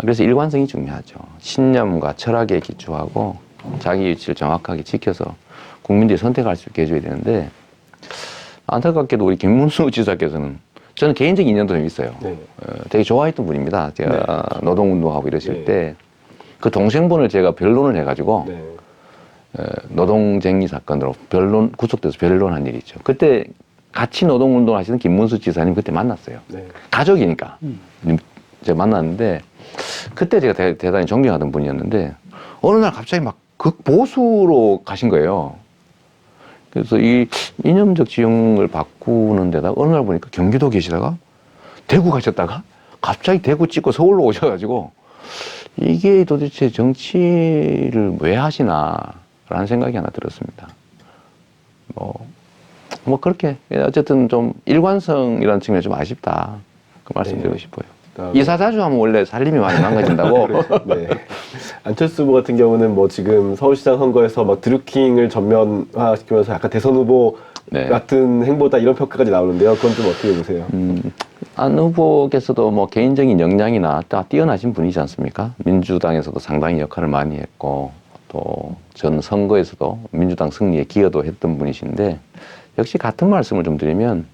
그래서 일관성이 중요하죠. 신념과 철학에 기초하고 자기 위치를 정확하게 지켜서 국민들이 선택할 수 있게 해줘야 되는데 안타깝게도 우리 김문수 지사께서는 저는 개인적인 인연도 좀 있어요. 네. 되게 좋아했던 분입니다. 제가 노동운동하고 이러실 네. 때 그 동생분을 제가 변론을 해가지고 네. 노동쟁의 사건으로 구속돼서 변론한 일이 있죠. 그때 같이 노동운동 하시는 김문수 지사님 그때 만났어요. 네. 가족이니까 제가 만났는데 그때 제가 대단히 존경하던 분이었는데 어느 날 갑자기 막 극보수로 가신 거예요. 그래서 이 이념적 지형을 바꾸는 데다가 어느 날 보니까 경기도 계시다가 대구 가셨다가 갑자기 대구 찍고 서울로 오셔가지고 이게 도대체 정치를 왜 하시나라는 생각이 하나 들었습니다. 뭐 그렇게 어쨌든 좀 일관성이라는 측면이 좀 아쉽다 그 말씀드리고 네. 싶어요. 그다음에 이사 자주 하면 원래 살림이 많이 망가진다고. 네. 안철수 후보 같은 경우는 뭐 지금 서울시장 선거에서 막 드루킹을 전면화시키면서 약간 대선 후보 네. 같은 행보다 이런 평가까지 나오는데요. 그건 좀 어떻게 보세요? 안 후보께서도 뭐 개인적인 역량이나 뛰어나신 분이지 않습니까? 민주당에서도 상당히 역할을 많이 했고 또 전 선거에서도 민주당 승리에 기여도 했던 분이신데 역시 같은 말씀을 좀 드리면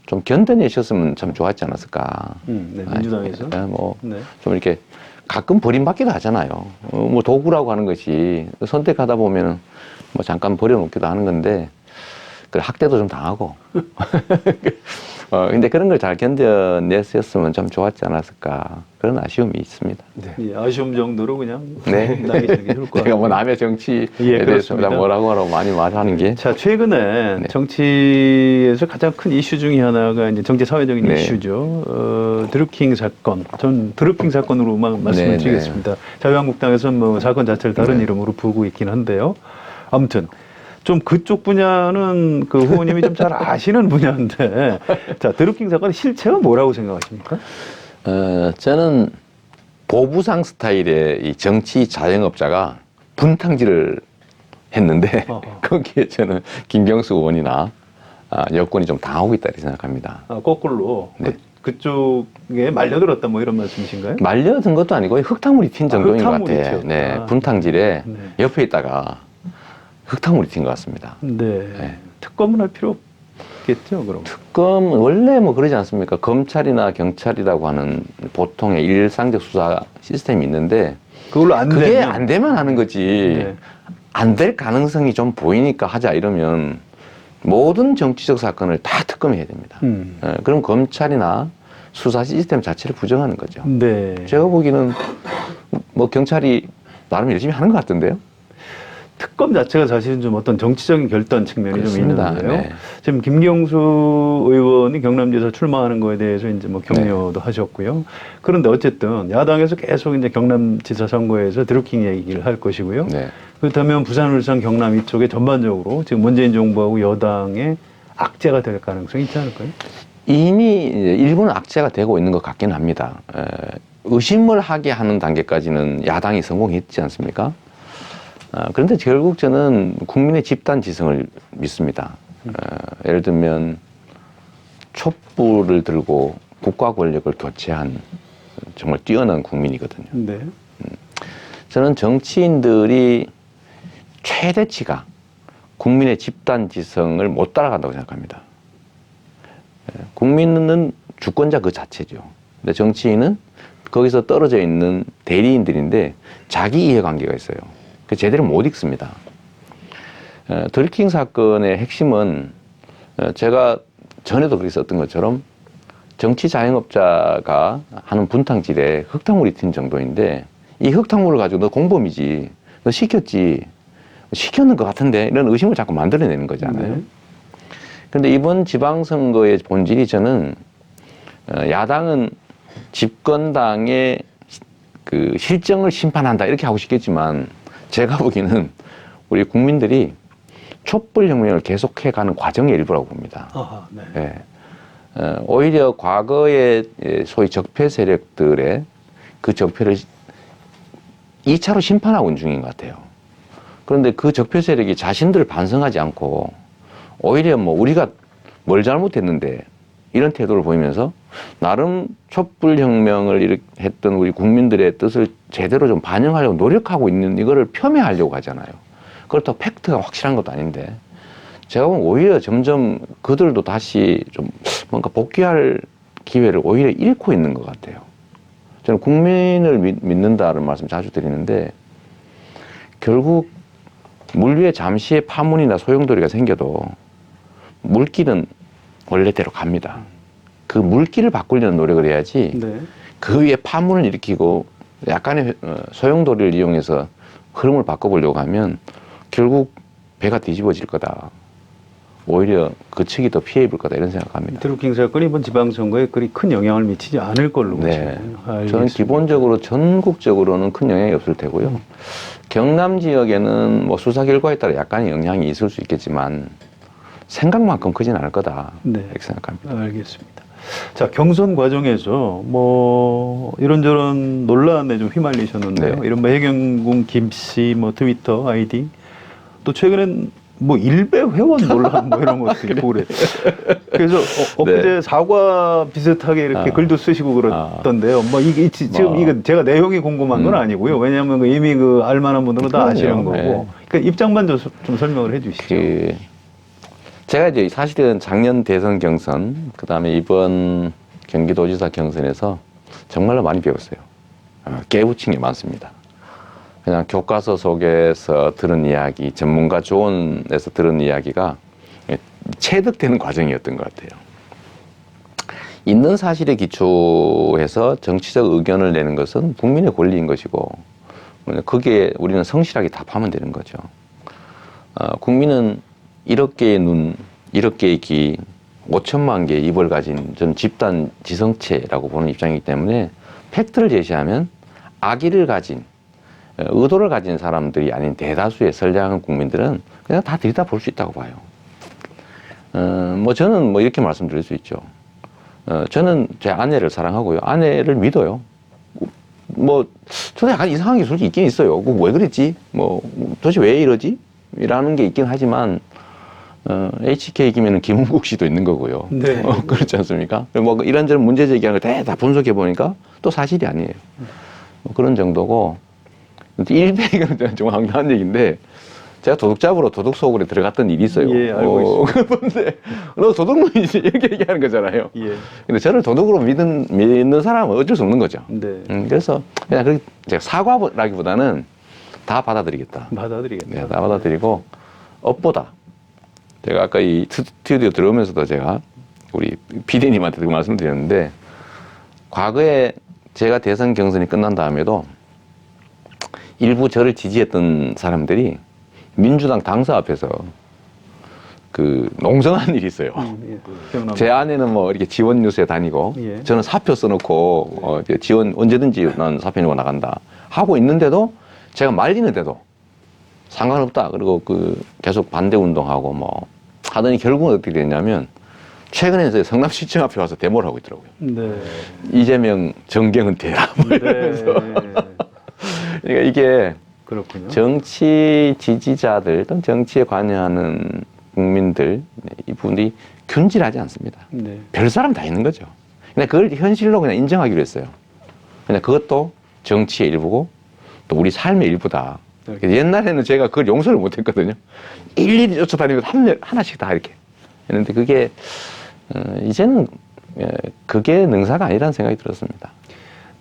좀 견뎌내셨으면 참 좋았지 않았을까. 네, 민주당에서. 뭐 네. 좀 이렇게 가끔 버림받기도 하잖아요. 뭐 도구라고 하는 것이 선택하다 보면은 뭐 잠깐 버려놓기도 하는 건데 그 학대도 좀 당하고. 근데 그런 걸 잘 견뎌냈었으면 참 좋았지 않았을까 그런 아쉬움이 있습니다. 네. 예, 아쉬움 정도로 그냥 네. 남기시는 게 좋을 것 제가 같아요. 뭐 남의 정치에 예, 대해서 그렇습니다. 뭐라고 하라고 많이 말하는 게. 자, 최근에 네. 정치에서 가장 큰 이슈 중에 하나가 이제 정치 사회적인 네. 이슈죠. 드루킹 사건. 전 드루킹 사건으로만 말씀을 네, 드리겠습니다. 자유한국당에서는 뭐 사건 자체를 다른 네. 이름으로 부르고 있긴 한데요. 아무튼 좀 그쪽 분야는 그 후보님이 좀 잘 아시는 분야인데, 자, 드루킹 사건의 실체가 뭐라고 생각하십니까? 저는 보부상 스타일의 이 정치 자영업자가 분탕질을 했는데 어허. 거기에 저는 김경수 의원이나 여권이 좀 당하고 있다 이렇게 생각합니다. 거꾸로 네. 그쪽에 말려들었다 뭐 이런 말씀이신가요? 말려든 것도 아니고 흑탕물이 튄 정도인 것 흑탕물이 같아요. 튀었다. 네, 분탕질에 네. 옆에 있다가 흑탕물이 튄 것 같습니다. 네. 특검은 할 필요 없겠죠, 그럼. 특검 원래 뭐 그러지 않습니까? 검찰이나 경찰이라고 하는 보통의 일상적 수사 시스템이 있는데 그걸로 안 그게 되면 안 되면 하는 거지. 네. 안 될 가능성이 좀 보이니까 하자 이러면 모든 정치적 사건을 다 특검해야 됩니다. 그럼 검찰이나 수사 시스템 자체를 부정하는 거죠. 네. 제가 보기에는 뭐 경찰이 나름 열심히 하는 것 같던데요. 특검 자체가 사실은 좀 어떤 정치적인 결단 측면이 그렇습니다. 좀 있는데요. 네. 지금 김경수 의원이 경남지사 출마하는 거에 대해서 이제 뭐 격려도 하셨고요. 그런데 어쨌든 야당에서 계속 이제 경남지사 선거에서 드루킹 얘기를 할 것이고요. 네. 그렇다면 부산, 울산, 경남 이쪽에 전반적으로 지금 문재인 정부하고 여당의 악재가 될 가능성이 있지 않을까요? 이미 이제 일부는 악재가 되고 있는 것 같긴 합니다. 의심을 하게 하는 단계까지는 야당이 성공했지 않습니까? 그런데 결국 저는 국민의 집단 지성을 믿습니다. 예를 들면 촛불을 들고 국가 권력을 교체한 정말 뛰어난 국민이거든요. 네. 저는 정치인들이 최대치가 국민의 집단 지성을 못 따라간다고 생각합니다. 국민은 주권자 그 자체죠. 근데 정치인은 거기서 떨어져 있는 대리인들인데 자기 이해관계가 있어요. 제대로 못 읽습니다. 드루킹 사건의 핵심은 제가 전에도 그렇게 썼던 것처럼 정치 자영업자가 하는 분탕질에 흙탕물이 튄 정도인데 이 흙탕물을 가지고 너 공범이지, 너 시켰지, 시켰는 것 같은데 이런 의심을 자꾸 만들어내는 거잖아요. 네. 그런데 이번 지방선거의 본질이 저는 야당은 집권당의 그 실정을 심판한다 이렇게 하고 싶겠지만 제가 보기에는 우리 국민들이 촛불혁명을 계속해가는 과정의 일부라고 봅니다. 아하, 네. 예. 오히려 과거의 소위 적폐 세력들의 그 적폐를 2차로 심판하고 있는 중인 것 같아요. 그런데 그 적폐 세력이 자신들을 반성하지 않고 오히려 뭐 우리가 뭘 잘못했는데 이런 태도를 보이면서 나름 촛불혁명을 했던 우리 국민들의 뜻을 제대로 좀 반영하려고 노력하고 있는 이거를 폄훼하려고 하잖아요. 그렇다고 팩트가 확실한 것도 아닌데 제가 보면 오히려 점점 그들도 다시 좀 뭔가 복귀할 기회를 오히려 잃고 있는 것 같아요. 저는 국민을 믿는다는 말씀 자주 드리는데 결국 물 위에 잠시의 파문이나 소용돌이가 생겨도 물길은 원래대로 갑니다. 그 물길을 바꾸려는 노력을 해야지 네. 그 위에 파문을 일으키고 약간의 소용돌이를 이용해서 흐름을 바꿔보려고 하면 결국 배가 뒤집어질 거다. 오히려 그 측이 더 피해 입을 거다 이런 생각합니다. 드루킹 사건이 이번 지방선거에 그리 큰 영향을 미치지 않을 걸로 네. 보시네요. 저는 기본적으로 전국적으로는 큰 영향이 없을 테고요. 경남 지역에는 뭐 수사 결과에 따라 약간의 영향이 있을 수 있겠지만 생각만큼 크진 않을 거다 네. 이렇게 생각합니다. 알겠습니다. 자, 경선 과정에서 뭐 이런저런 논란에 좀 휘말리셨는데요. 네. 이런 뭐 해경궁 김씨 뭐 트위터 아이디 또 최근엔 뭐 일베 회원 논란 뭐 이런 것도 있고 그래. 그래서 엊그제 사과 비슷하게 이렇게 글도 쓰시고 그랬던데요. 뭐 이게 지금 이거 제가 내용이 궁금한 건 아니고요. 왜냐하면 이미 그 알만한 분들은 다 아시는 거고. 네. 그러니까 입장만 좀 설명을 해주시죠. 제가 이제 사실은 작년 대선 경선, 그 다음에 이번 경기도지사 경선에서 정말로 많이 배웠어요. 깨우친 게 많습니다. 그냥 교과서 속에서 들은 이야기, 전문가 조언에서 들은 이야기가 체득되는 과정이었던 것 같아요. 있는 사실에 기초해서 정치적 의견을 내는 것은 국민의 권리인 것이고, 거기에 우리는 성실하게 답하면 되는 거죠. 국민은 1억 개의 눈, 1억 개의 귀, 5천만 개의 입을 가진 전 집단 지성체라고 보는 입장이기 때문에 팩트를 제시하면 악의를 가진, 의도를 가진 사람들이 아닌 대다수의 선량한 국민들은 그냥 다 들이다 볼 수 있다고 봐요. 뭐 저는 뭐 이렇게 말씀드릴 수 있죠. 저는 제 아내를 사랑하고요. 아내를 믿어요. 뭐 저도 약간 이상한 게 솔직히 있긴 있어요. 왜 그랬지? 뭐 도대체 왜 이러지? 이라는 게 있긴 하지만 HK 이기면은 김은국 씨도 있는 거고요. 네. 그렇지 않습니까? 뭐 이런저런 문제 제기하는 거 다 분석해 보니까 또 사실이 아니에요. 뭐 그런 정도고 일베이가는 좀 황당한 얘기인데 제가 도둑 잡으러 도둑 속으로 들어갔던 일이 있어요. 예, 알고 있습니다. 근데 너 도둑놈이지 이렇게 얘기하는 거잖아요. 예. 근데 저를 도둑으로 믿는 사람은 어쩔 수 없는 거죠. 네. 그래서 그냥 그렇게 제가 사과라기보다는 다 받아들이겠다. 받아들이겠다. 네, 다 받아들이고 업보다 제가 아까 이 스튜디오 들어오면서도 제가 우리 PD님한테도 그 말씀드렸는데 과거에 제가 대선 경선이 끝난 다음에도 일부 저를 지지했던 사람들이 민주당 당사 앞에서 그 농성한 일이 있어요. 예. 제 아내는 뭐 이렇게 지원 뉴스에 다니고 예. 저는 사표 써놓고 이제 지원 언제든지 난 사표 내고 나간다 하고 있는데도 제가 말리는데도 상관없다. 그리고 그 계속 반대 운동하고 뭐 하더니 결국은 어떻게 됐냐면 최근에 성남시청 앞에 와서 데모를 하고 있더라고요. 네. 이재명 정경은 되라. 뭐 이러면서. 그러니까 이게 그렇군요. 정치 지지자들 또는 정치에 관여하는 국민들 이분이 균질하지 않습니다. 네. 별 사람 다 있는 거죠. 근데 그걸 현실로 그냥 인정하기로 했어요. 그냥 그것도 정치의 일부고 또 우리 삶의 일부다. 옛날에는 제가 그걸 용서를 못 했거든요. 일일이 쫓아다니면서 하나씩 다 이렇게 했는데 그게 이제는 그게 능사가 아니라는 생각이 들었습니다.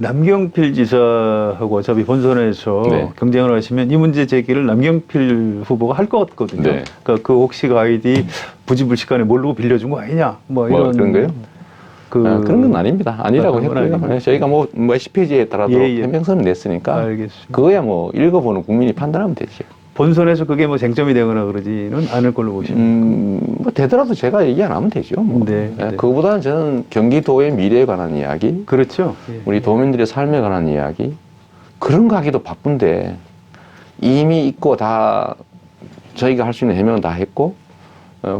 남경필 지사하고 어차피 본선에서 네. 경쟁을 하시면 이 문제 제기를 남경필 후보가 할 것 같거든요. 네. 그러니까 그 혹시 그 아이디 부지불식간에 모르고 빌려준 거 아니냐? 뭐 이런 그런 거요? 그런 건 아닙니다. 아니라고 그런 건 했고요. 아니고요. 저희가 뭐 SP지에 따라서 해명서는 냈으니까 알겠습니다. 그거야 뭐 읽어보는 국민이 판단하면 되죠. 본선에서 그게 뭐 쟁점이 되거나 그러지는 않을 걸로 보시면. 뭐 되더라도 제가 얘기 안 하면 되죠. 뭐. 네, 네. 그거보다는 저는 경기도의 미래에 관한 이야기, 그렇죠. 예. 우리 도민들의 삶에 관한 이야기 그런 거 하기도 바쁜데 이미 있고 다 저희가 할 수 있는 해명은 다 했고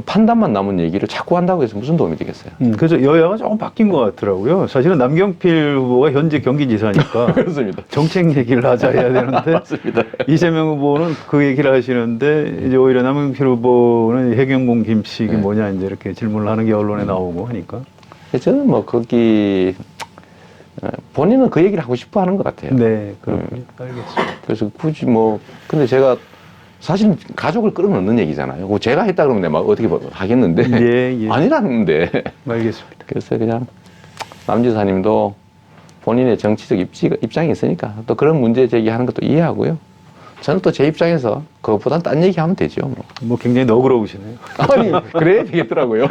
판단만 남은 얘기를 자꾸 한다고 해서 무슨 도움이 되겠어요? 그래서 여야가 조금 바뀐 것 같더라고요. 사실은 남경필 후보가 현재 경기지사니까 그렇습니다. 정책 얘기를 하자 해야 되는데 맞습니다. 이재명 후보는 그 얘기를 하시는데 이제 오히려 남경필 후보는 해경공 김씨가 뭐냐 이제 이렇게 질문을 하는 게 언론에 나오고 하니까. 저는 뭐 거기 본인은 그 얘기를 하고 싶어 하는 것 같아요. 네, 그렇군요. 알겠습니다. 그래서 굳이 뭐 근데 제가 사실 가족을 끌어넣는 얘기잖아요. 그거 제가 했다 그러면 내가 막 어떻게 하겠는데 예, 예. 아니라는데 알겠습니다. 그래서 그냥 남 지사님도 본인의 정치적 입장이 있으니까 또 그런 문제 제기하는 것도 이해하고요. 저는 또 제 입장에서 그것보단 딴 얘기하면 되죠. 뭐 굉장히 너그러우시네요. 아니 그래야 되겠더라고요.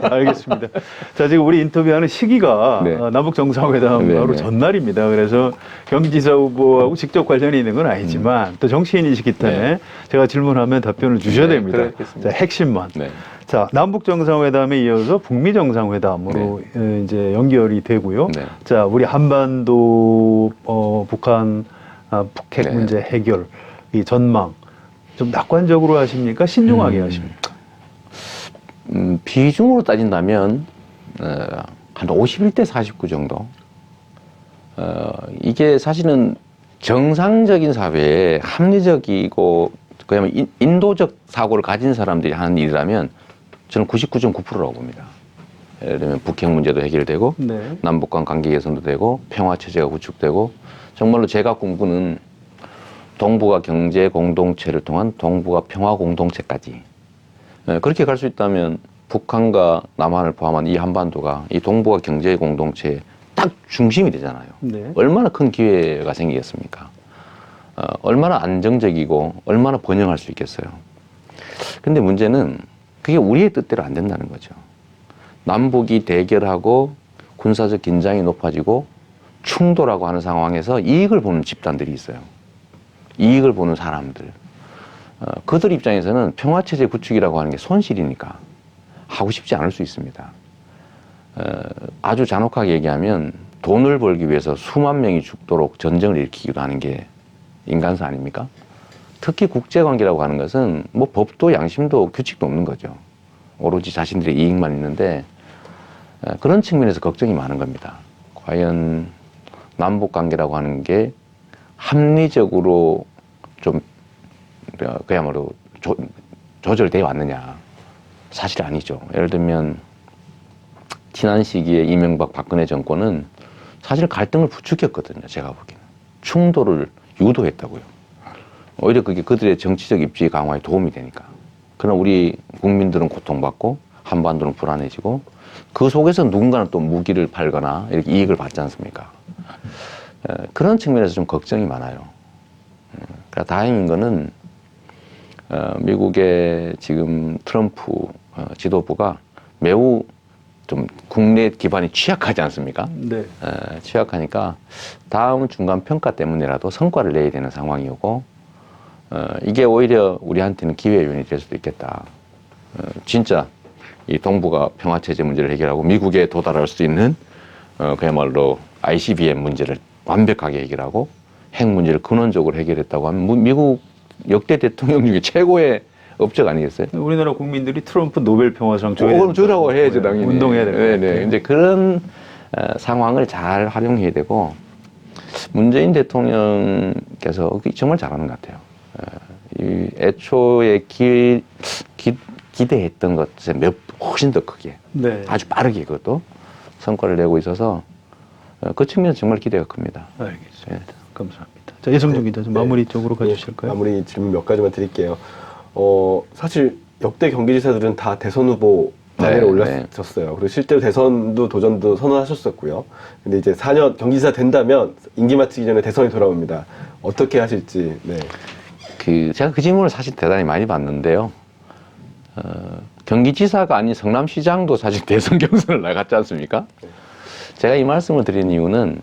알겠습니다. 자, 지금 우리 인터뷰하는 시기가 네. 남북 정상회담 네, 바로 네. 전날입니다. 그래서 경기지사 후보하고 직접 관련이 있는 건 아니지만 또 정치인이시기 때문에 네. 제가 질문하면 답변을 주셔야 네, 됩니다. 그렇겠습니다. 자, 핵심만. 네. 자, 남북 정상회담에 이어서 북미 정상회담으로 이제 연결이 되고요. 네. 자, 우리 한반도 북한 북핵 네. 문제 해결 이 전망 좀 낙관적으로 하십니까? 신중하게 하십니까? 비중으로 따진다면 한 51대 49 정도. 이게 사실은 정상적인 사회에 합리적이고 그야말로 인도적 사고를 가진 사람들이 하는 일이라면 저는 99.9%라고 봅니다. 예를 들면 북핵 문제도 해결되고 네. 남북 간 관계 개선도 되고 평화 체제가 구축되고 정말로 제가 꿈꾸는 동북아 경제 공동체를 통한 동북아 평화 공동체까지 그렇게 갈 수 있다면 북한과 남한을 포함한 이 한반도가 이 동북아 경제 공동체의 딱 중심이 되잖아요. 네. 얼마나 큰 기회가 생기겠습니까? 얼마나 안정적이고 얼마나 번영할 수 있겠어요. 근데 문제는 그게 우리의 뜻대로 안 된다는 거죠. 남북이 대결하고 군사적 긴장이 높아지고 충돌하고 하는 상황에서 이익을 보는 집단들이 있어요. 이익을 보는 사람들. 그들 입장에서는 평화체제 구축이라고 하는 게 손실이니까 하고 싶지 않을 수 있습니다. 아주 잔혹하게 얘기하면 돈을 벌기 위해서 수만 명이 죽도록 전쟁을 일으키기도 하는 게 인간사 아닙니까? 특히 국제관계라고 하는 것은 뭐 법도 양심도 규칙도 없는 거죠. 오로지 자신들의 이익만 있는데 그런 측면에서 걱정이 많은 겁니다. 과연 남북관계라고 하는 게 합리적으로 좀 그야말로 조절되어 왔느냐. 사실 아니죠. 예를 들면 지난 시기에 이명박 박근혜 정권은 사실 갈등을 부추겼거든요. 제가 보기에는. 충돌을 유도했다고요. 오히려 그게 그들의 정치적 입지 강화에 도움이 되니까. 그러나 우리 국민들은 고통받고 한반도는 불안해지고 그 속에서 누군가는 또 무기를 팔거나 이렇게 이익을 받지 않습니까? 그런 측면에서 좀 걱정이 많아요. 그러니까 다행인 거는 미국의 지금 트럼프 지도부가 매우 좀 국내 기반이 취약하지 않습니까? 네. 취약하니까 다음 중간 평가 때문에라도 성과를 내야 되는 상황이고 이게 오히려 우리한테는 기회 요인이 될 수도 있겠다. 진짜 이 동북아 평화체제 문제를 해결하고 미국에 도달할 수 있는 그야말로 ICBM 문제를 완벽하게 해결하고 핵 문제를 근원적으로 해결했다고 하면 미국 역대 대통령 중에 최고의 업적 아니겠어요? 우리나라 국민들이 트럼프 노벨 평화상 그럼 주라고 해야죠, 당연히. 운동해야 될 것 같아요. 네네. 이제 그런 상황을 잘 활용해야 되고 문재인 대통령께서 정말 잘하는 것 같아요. 이 애초에 기대했던 것에 훨씬 더 크게 네. 아주 빠르게 그것도 성과를 내고 있어서 그 측면에서 정말 기대가 큽니다. 알겠습니다. 감사합니다. 자, 이성준 기자 좀 마무리 쪽으로 가주실까요? 마무리 질문 몇 가지만 드릴게요. 사실 역대 경기지사들은 다 대선 후보 반열에 네, 올랐었어요. 그리고 실제로 대선도 도전도 선언하셨었고요. 근데 이제 4년 경기지사 된다면 임기 마치기 전에 대선이 돌아옵니다. 어떻게 하실지. 네. 제가 그 질문을 사실 대단히 많이 받는데요. 경기지사가 아닌 성남시장도 사실 대선 경선을 나갔지 않습니까? 제가 이 말씀을 드린 이유는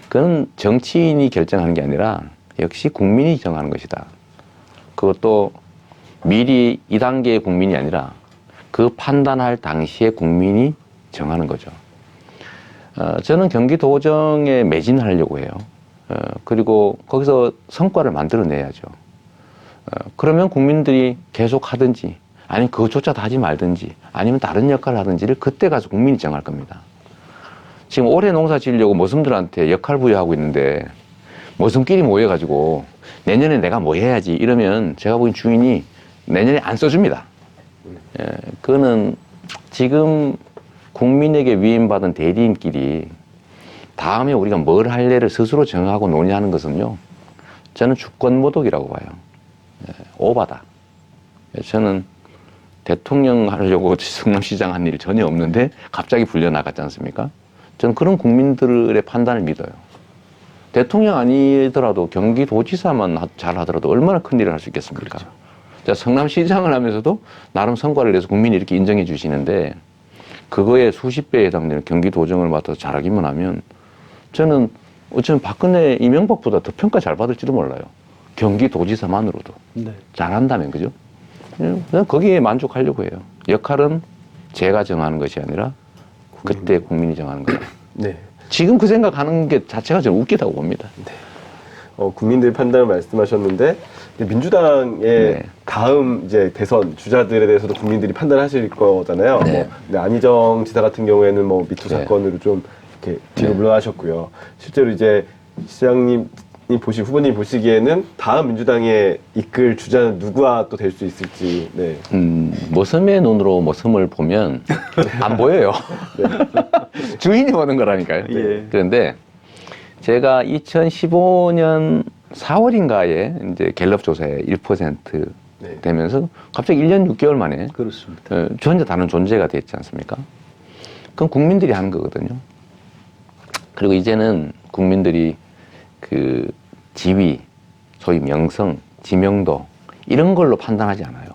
그건 정치인이 결정하는 게 아니라 역시 국민이 정하는 것이다. 그것도 미리 2단계의 국민이 아니라 그 판단할 당시에 국민이 정하는 거죠. 저는 경기도정에 매진하려고 해요. 그리고 거기서 성과를 만들어내야죠. 그러면 국민들이 계속 하든지 아니면 그것조차도 하지 말든지 아니면 다른 역할을 하든지를 그때 가서 국민이 정할 겁니다. 지금 올해 농사 지으려고 머슴들한테 역할 부여하고 있는데 머슴끼리 모여가지고 내년에 내가 뭐 해야지 이러면 제가 보기엔 주인이 내년에 안 써줍니다. 예, 그거는 지금 국민에게 위임받은 대리인끼리 다음에 우리가 뭘 할래를 스스로 정하고 논의하는 것은요, 저는 주권모독이라고 봐요. 예, 오바다. 저는 대통령 하려고 성남시장 한 일이 전혀 없는데 갑자기 불려나갔지 않습니까? 저는 그런 국민들의 판단을 믿어요. 대통령 아니더라도 경기도지사만 잘 하더라도 얼마나 큰 일을 할 수 있겠습니까? 그렇죠. 자, 성남시장을 하면서도 나름 성과를 내서 국민이 이렇게 인정해 주시는데 그거에 수십 배에 해당되는 경기도정을 맡아서 잘하기만 하면 저는 어쩌면 박근혜, 이명박보다 더 평가 잘 받을지도 몰라요. 경기도지사만으로도. 네. 잘한다면, 그죠? 그냥 거기에 만족하려고 해요. 역할은 제가 정하는 것이 아니라 그때 국민이 정하는 거예요. 네. 지금 그 생각하는 게 자체가 저는 웃기다고 봅니다. 국민들의 판단을 말씀하셨는데 민주당의 네. 다음 이제 대선 주자들에 대해서도 국민들이 판단하실 거잖아요. 네. 뭐, 안희정 지사 같은 경우에는 뭐 미투 네. 사건으로 좀 이렇게 뒤로 네. 물러나셨고요. 실제로 이제 시장님 후보님 보시기에는 다음 민주당의 이끌 주자는 누구와 또 될 수 있을지. 네. 머슴의 눈으로 머슴을 보면 안 보여요. 주인이 보는 거라니까요. 예. 그런데 제가 2015년 4월인가에 이제 갤럽 조사에 1% 네. 되면서 갑자기 1년 6개월 만에 그렇습니다. 전혀 다른 존재가 됐지 않습니까? 그건 국민들이 하는 거거든요. 그리고 이제는 국민들이 그 지위, 소위 명성, 지명도 이런 걸로 판단하지 않아요.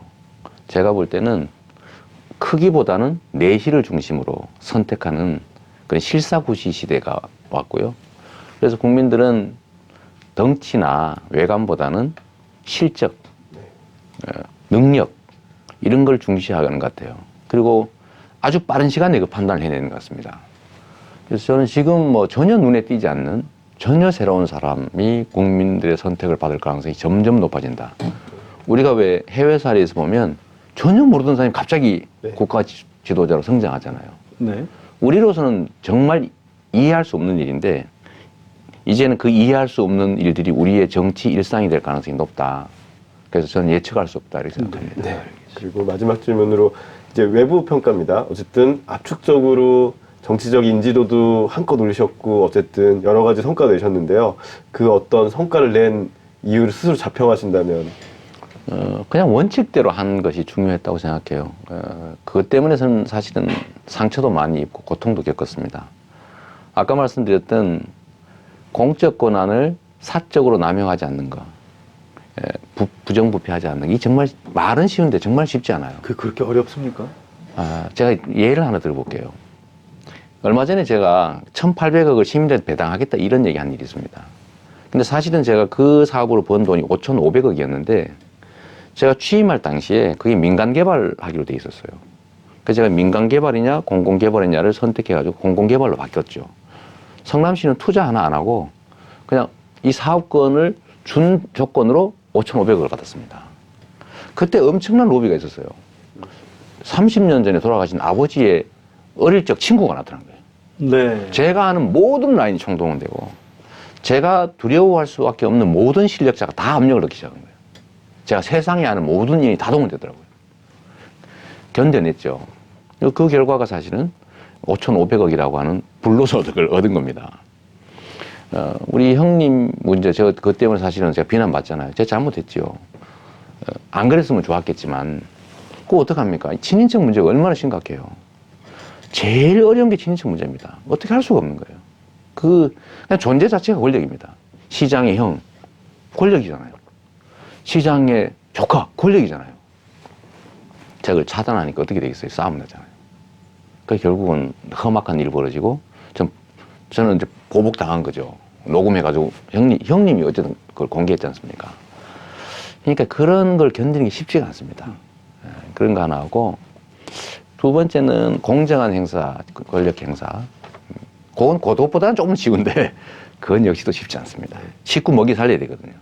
제가 볼 때는 크기보다는 내실을 중심으로 선택하는 그런 실사구시 시대가 왔고요. 그래서 국민들은 덩치나 외관보다는 실적, 능력 이런 걸 중시하는 것 같아요. 그리고 아주 빠른 시간에 그 판단을 해내는 것 같습니다. 그래서 저는 지금 뭐 전혀 눈에 띄지 않는 전혀 새로운 사람이 국민들의 선택을 받을 가능성이 점점 높아진다. 우리가 왜 해외 사례에서 보면 전혀 모르던 사람이 갑자기 네. 국가 지도자로 성장하잖아요. 네. 우리로서는 정말 이해할 수 없는 일인데 이제는 그 이해할 수 없는 일들이 우리의 정치 일상이 될 가능성이 높다. 그래서 저는 예측할 수 없다 이렇게 생각합니다. 네. 그리고 마지막 질문으로 이제 외부 평가입니다. 어쨌든 압축적으로 정치적 인지도도 한껏 올리셨고 어쨌든 여러 가지 성과를 내셨는데요. 그 어떤 성과를 낸 이유를 스스로 자평하신다면 그냥 원칙대로 한 것이 중요했다고 생각해요. 그것 때문에 저는 사실은 상처도 많이 입고 고통도 겪었습니다. 아까 말씀드렸던 공적 권한을 사적으로 남용하지 않는 것, 부정부패하지 않는 것, 이 정말 말은 쉬운데 정말 쉽지 않아요. 그렇게 어렵습니까? 제가 예를 하나 들어볼게요. 얼마 전에 제가 1,800억을 시민들한테 배당하겠다 이런 얘기 한 일이 있습니다. 근데 사실은 제가 그 사업으로 번 돈이 5,500억이었는데 제가 취임할 당시에 그게 민간 개발하기로 돼 있었어요. 그래서 제가 민간 개발이냐 공공 개발이냐를 선택해가지고 공공 개발로 바뀌었죠. 성남시는 투자 하나 안 하고 그냥 이 사업권을 준 조건으로 5,500억을 받았습니다. 그때 엄청난 로비가 있었어요. 30년 전에 돌아가신 아버지의 어릴 적 친구가 나타난 거예요. 네. 제가 아는 모든 라인이 총동원되고 제가 두려워할 수밖에 없는 모든 실력자가 다 압력을 넣기 시작한 거예요. 제가 세상에 아는 모든 인이 다 동원되더라고요. 견뎌냈죠. 그 결과가 사실은 5,500억이라고 하는 불로소득을 얻은 겁니다. 우리 형님 문제, 제가 그것 때문에 사실은 제가 비난받잖아요. 제가 잘못했죠. 안 그랬으면 좋았겠지만, 그거 어떡합니까? 친인척 문제가 얼마나 심각해요. 제일 어려운 게 친인척 문제입니다. 어떻게 할 수가 없는 거예요. 그냥 존재 자체가 권력입니다. 시장의 형, 권력이잖아요. 시장의 조카, 권력이잖아요. 제가 그걸 차단하니까 어떻게 되겠어요? 싸움 나잖아요. 그래서 결국은 험악한 일이 벌어지고, 저는 이제 보복당한 거죠. 녹음해가지고, 형님이 어쨌든 그걸 공개했지 않습니까? 그러니까 그런 걸 견디는 게 쉽지가 않습니다. 그런 거 하나 하고, 두 번째는 공정한 행사, 권력 행사. 그건 그것보다는 조금 쉬운데, 그건 역시도 쉽지 않습니다. 식구 먹이 살려야 되거든요.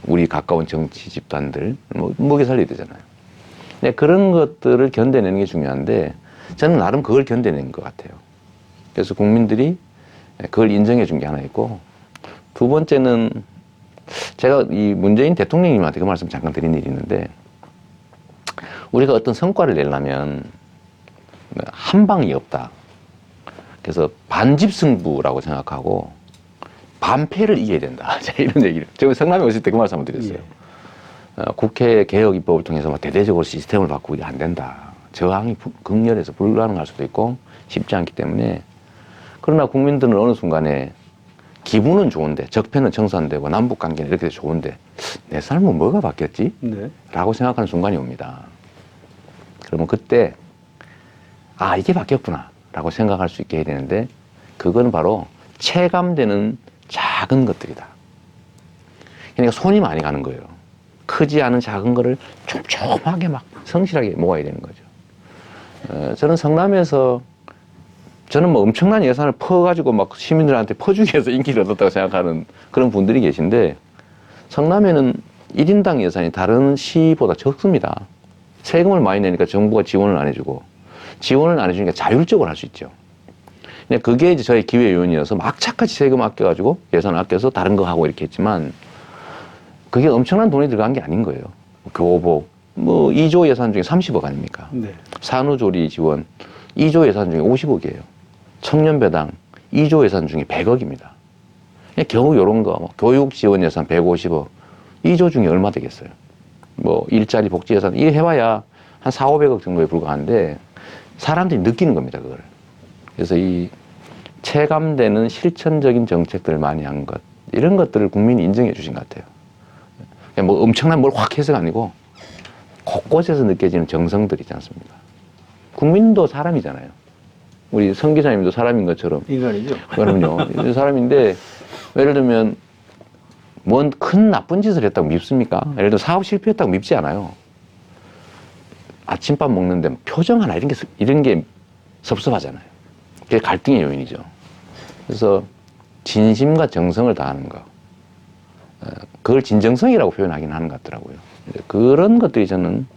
우리 가까운 정치 집단들, 먹이 살려야 되잖아요. 네, 그런 것들을 견뎌내는 게 중요한데 저는 나름 그걸 견뎌낸 것 같아요. 그래서 국민들이 그걸 인정해 준 게 하나 있고, 두 번째는 제가 이 문재인 대통령님한테 그 말씀 잠깐 드린 일이 있는데, 우리가 어떤 성과를 내려면 한 방이 없다. 그래서 반집승부라고 생각하고 반패를 이겨야 된다. 제가 이런 얘기를. 제가 성남에 오실 때 그 말씀 한번 드렸어요. 국회 개혁 입법을 통해서 막 대대적으로 시스템을 바꾸기 안 된다. 저항이 극렬해서 불가능할 수도 있고 쉽지 않기 때문에. 그러나 국민들은 어느 순간에 기분은 좋은데, 적폐는 청산되고 남북 관계는 이렇게 좋은데 내 삶은 뭐가 바뀌었지? 네. 라고 생각하는 순간이 옵니다. 그러면 그때 아, 이게 바뀌었구나 라고 생각할 수 있게 해야 되는데, 그거는 바로 체감되는 작은 것들이다. 그러니까 손이 많이 가는 거예요. 크지 않은 작은 거를 촘촘하게 막 성실하게 모아야 되는 거죠. 저는 성남에서 저는 뭐 엄청난 예산을 퍼가지고 막 시민들한테 퍼주기 위해서 인기를 얻었다고 생각하는 그런 분들이 계신데, 성남에는 1인당 예산이 다른 시보다 적습니다. 세금을 많이 내니까 정부가 지원을 안 해주고, 지원을 안 해주니까 자율적으로 할 수 있죠. 근데 그게 이제 저희 기회 요인이어서 막차까지 세금 아껴가지고 예산 아껴서 다른 거 하고 이렇게 했지만, 그게 엄청난 돈이 들어간 게 아닌 거예요. 교복, 뭐 2조 예산 중에 30억 아닙니까? 네. 산후조리 지원 2조 예산 중에 50억이에요. 청년배당 2조 예산 중에 100억입니다. 겨우 이런 거, 뭐 교육 지원 예산 150억, 2조 중에 얼마 되겠어요? 뭐 일자리 복지 예산, 이 해봐야 한 4, 500억 정도에 불과한데 사람들이 느끼는 겁니다, 그걸. 그래서 이 체감되는 실천적인 정책들을 많이 한 것, 이런 것들을 국민이 인정해 주신 것 같아요. 뭐 엄청난 뭘 확 해서가 아니고 곳곳에서 느껴지는 정성들 있지 않습니까? 국민도 사람이잖아요. 우리 성 기자님도 사람인 것처럼. 인간이죠. 그럼요. 사람인데, 예를 들면 뭔 큰 나쁜 짓을 했다고 밉습니까? 예를 들어 사업 실패했다고 밉지 않아요. 아침밥 먹는데 표정 하나 이런 게 섭섭하잖아요. 그게 갈등의 요인이죠. 그래서 진심과 정성을 다하는 거, 그걸 진정성이라고 표현하긴 하는 것 같더라고요. 그런 것들이 저는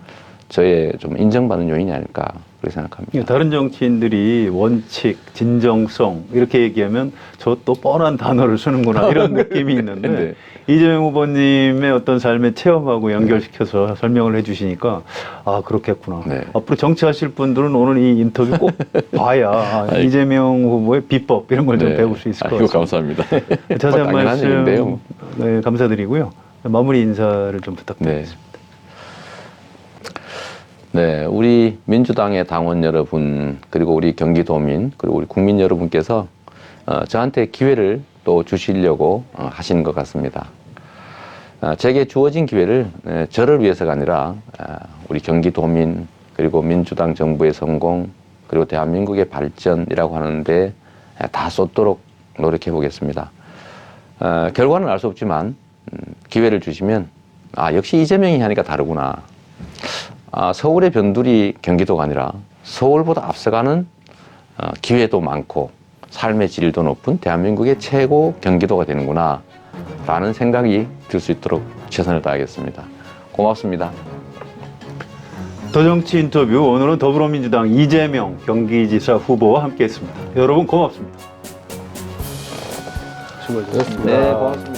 저의 좀 인정받는 요인이 아닐까 그렇게 생각합니다. 다른 정치인들이 원칙, 진정성 이렇게 얘기하면 저 또 뻔한 단어를 쓰는구나 이런 느낌이 있는데 네. 이재명 후보님의 어떤 삶의 체험하고 연결시켜서 설명을 해주시니까 아 그렇겠구나. 네. 앞으로 정치하실 분들은 오늘 이 인터뷰 꼭 봐야 이재명 후보의 비법 이런 걸 좀 배울 수 있을 것 같습니다. 감사합니다. 자세한 당연한 말씀 얘기인데요. 네, 감사드리고요. 마무리 인사를 좀 부탁드리겠습니다. 네, 우리 민주당의 당원 여러분, 그리고 우리 경기도민, 그리고 우리 국민 여러분께서 저한테 기회를 또 주시려고 하시는 것 같습니다. 제게 주어진 기회를 저를 위해서가 아니라 우리 경기도민, 그리고 민주당 정부의 성공, 그리고 대한민국의 발전이라고 하는데 다 쏟도록 노력해 보겠습니다. 결과는 알 수 없지만 기회를 주시면 아, 역시 이재명이 하니까 다르구나. 서울의 변두리 경기도가 아니라 서울보다 앞서가는 기회도 많고 삶의 질도 높은 대한민국의 최고 경기도가 되는구나 라는 생각이 들 수 있도록 최선을 다하겠습니다. 고맙습니다. 더정치 인터뷰 오늘은 더불어민주당 이재명 경기지사 후보와 함께했습니다. 여러분 고맙습니다. 수고하셨습니다. 네, 고맙습니다.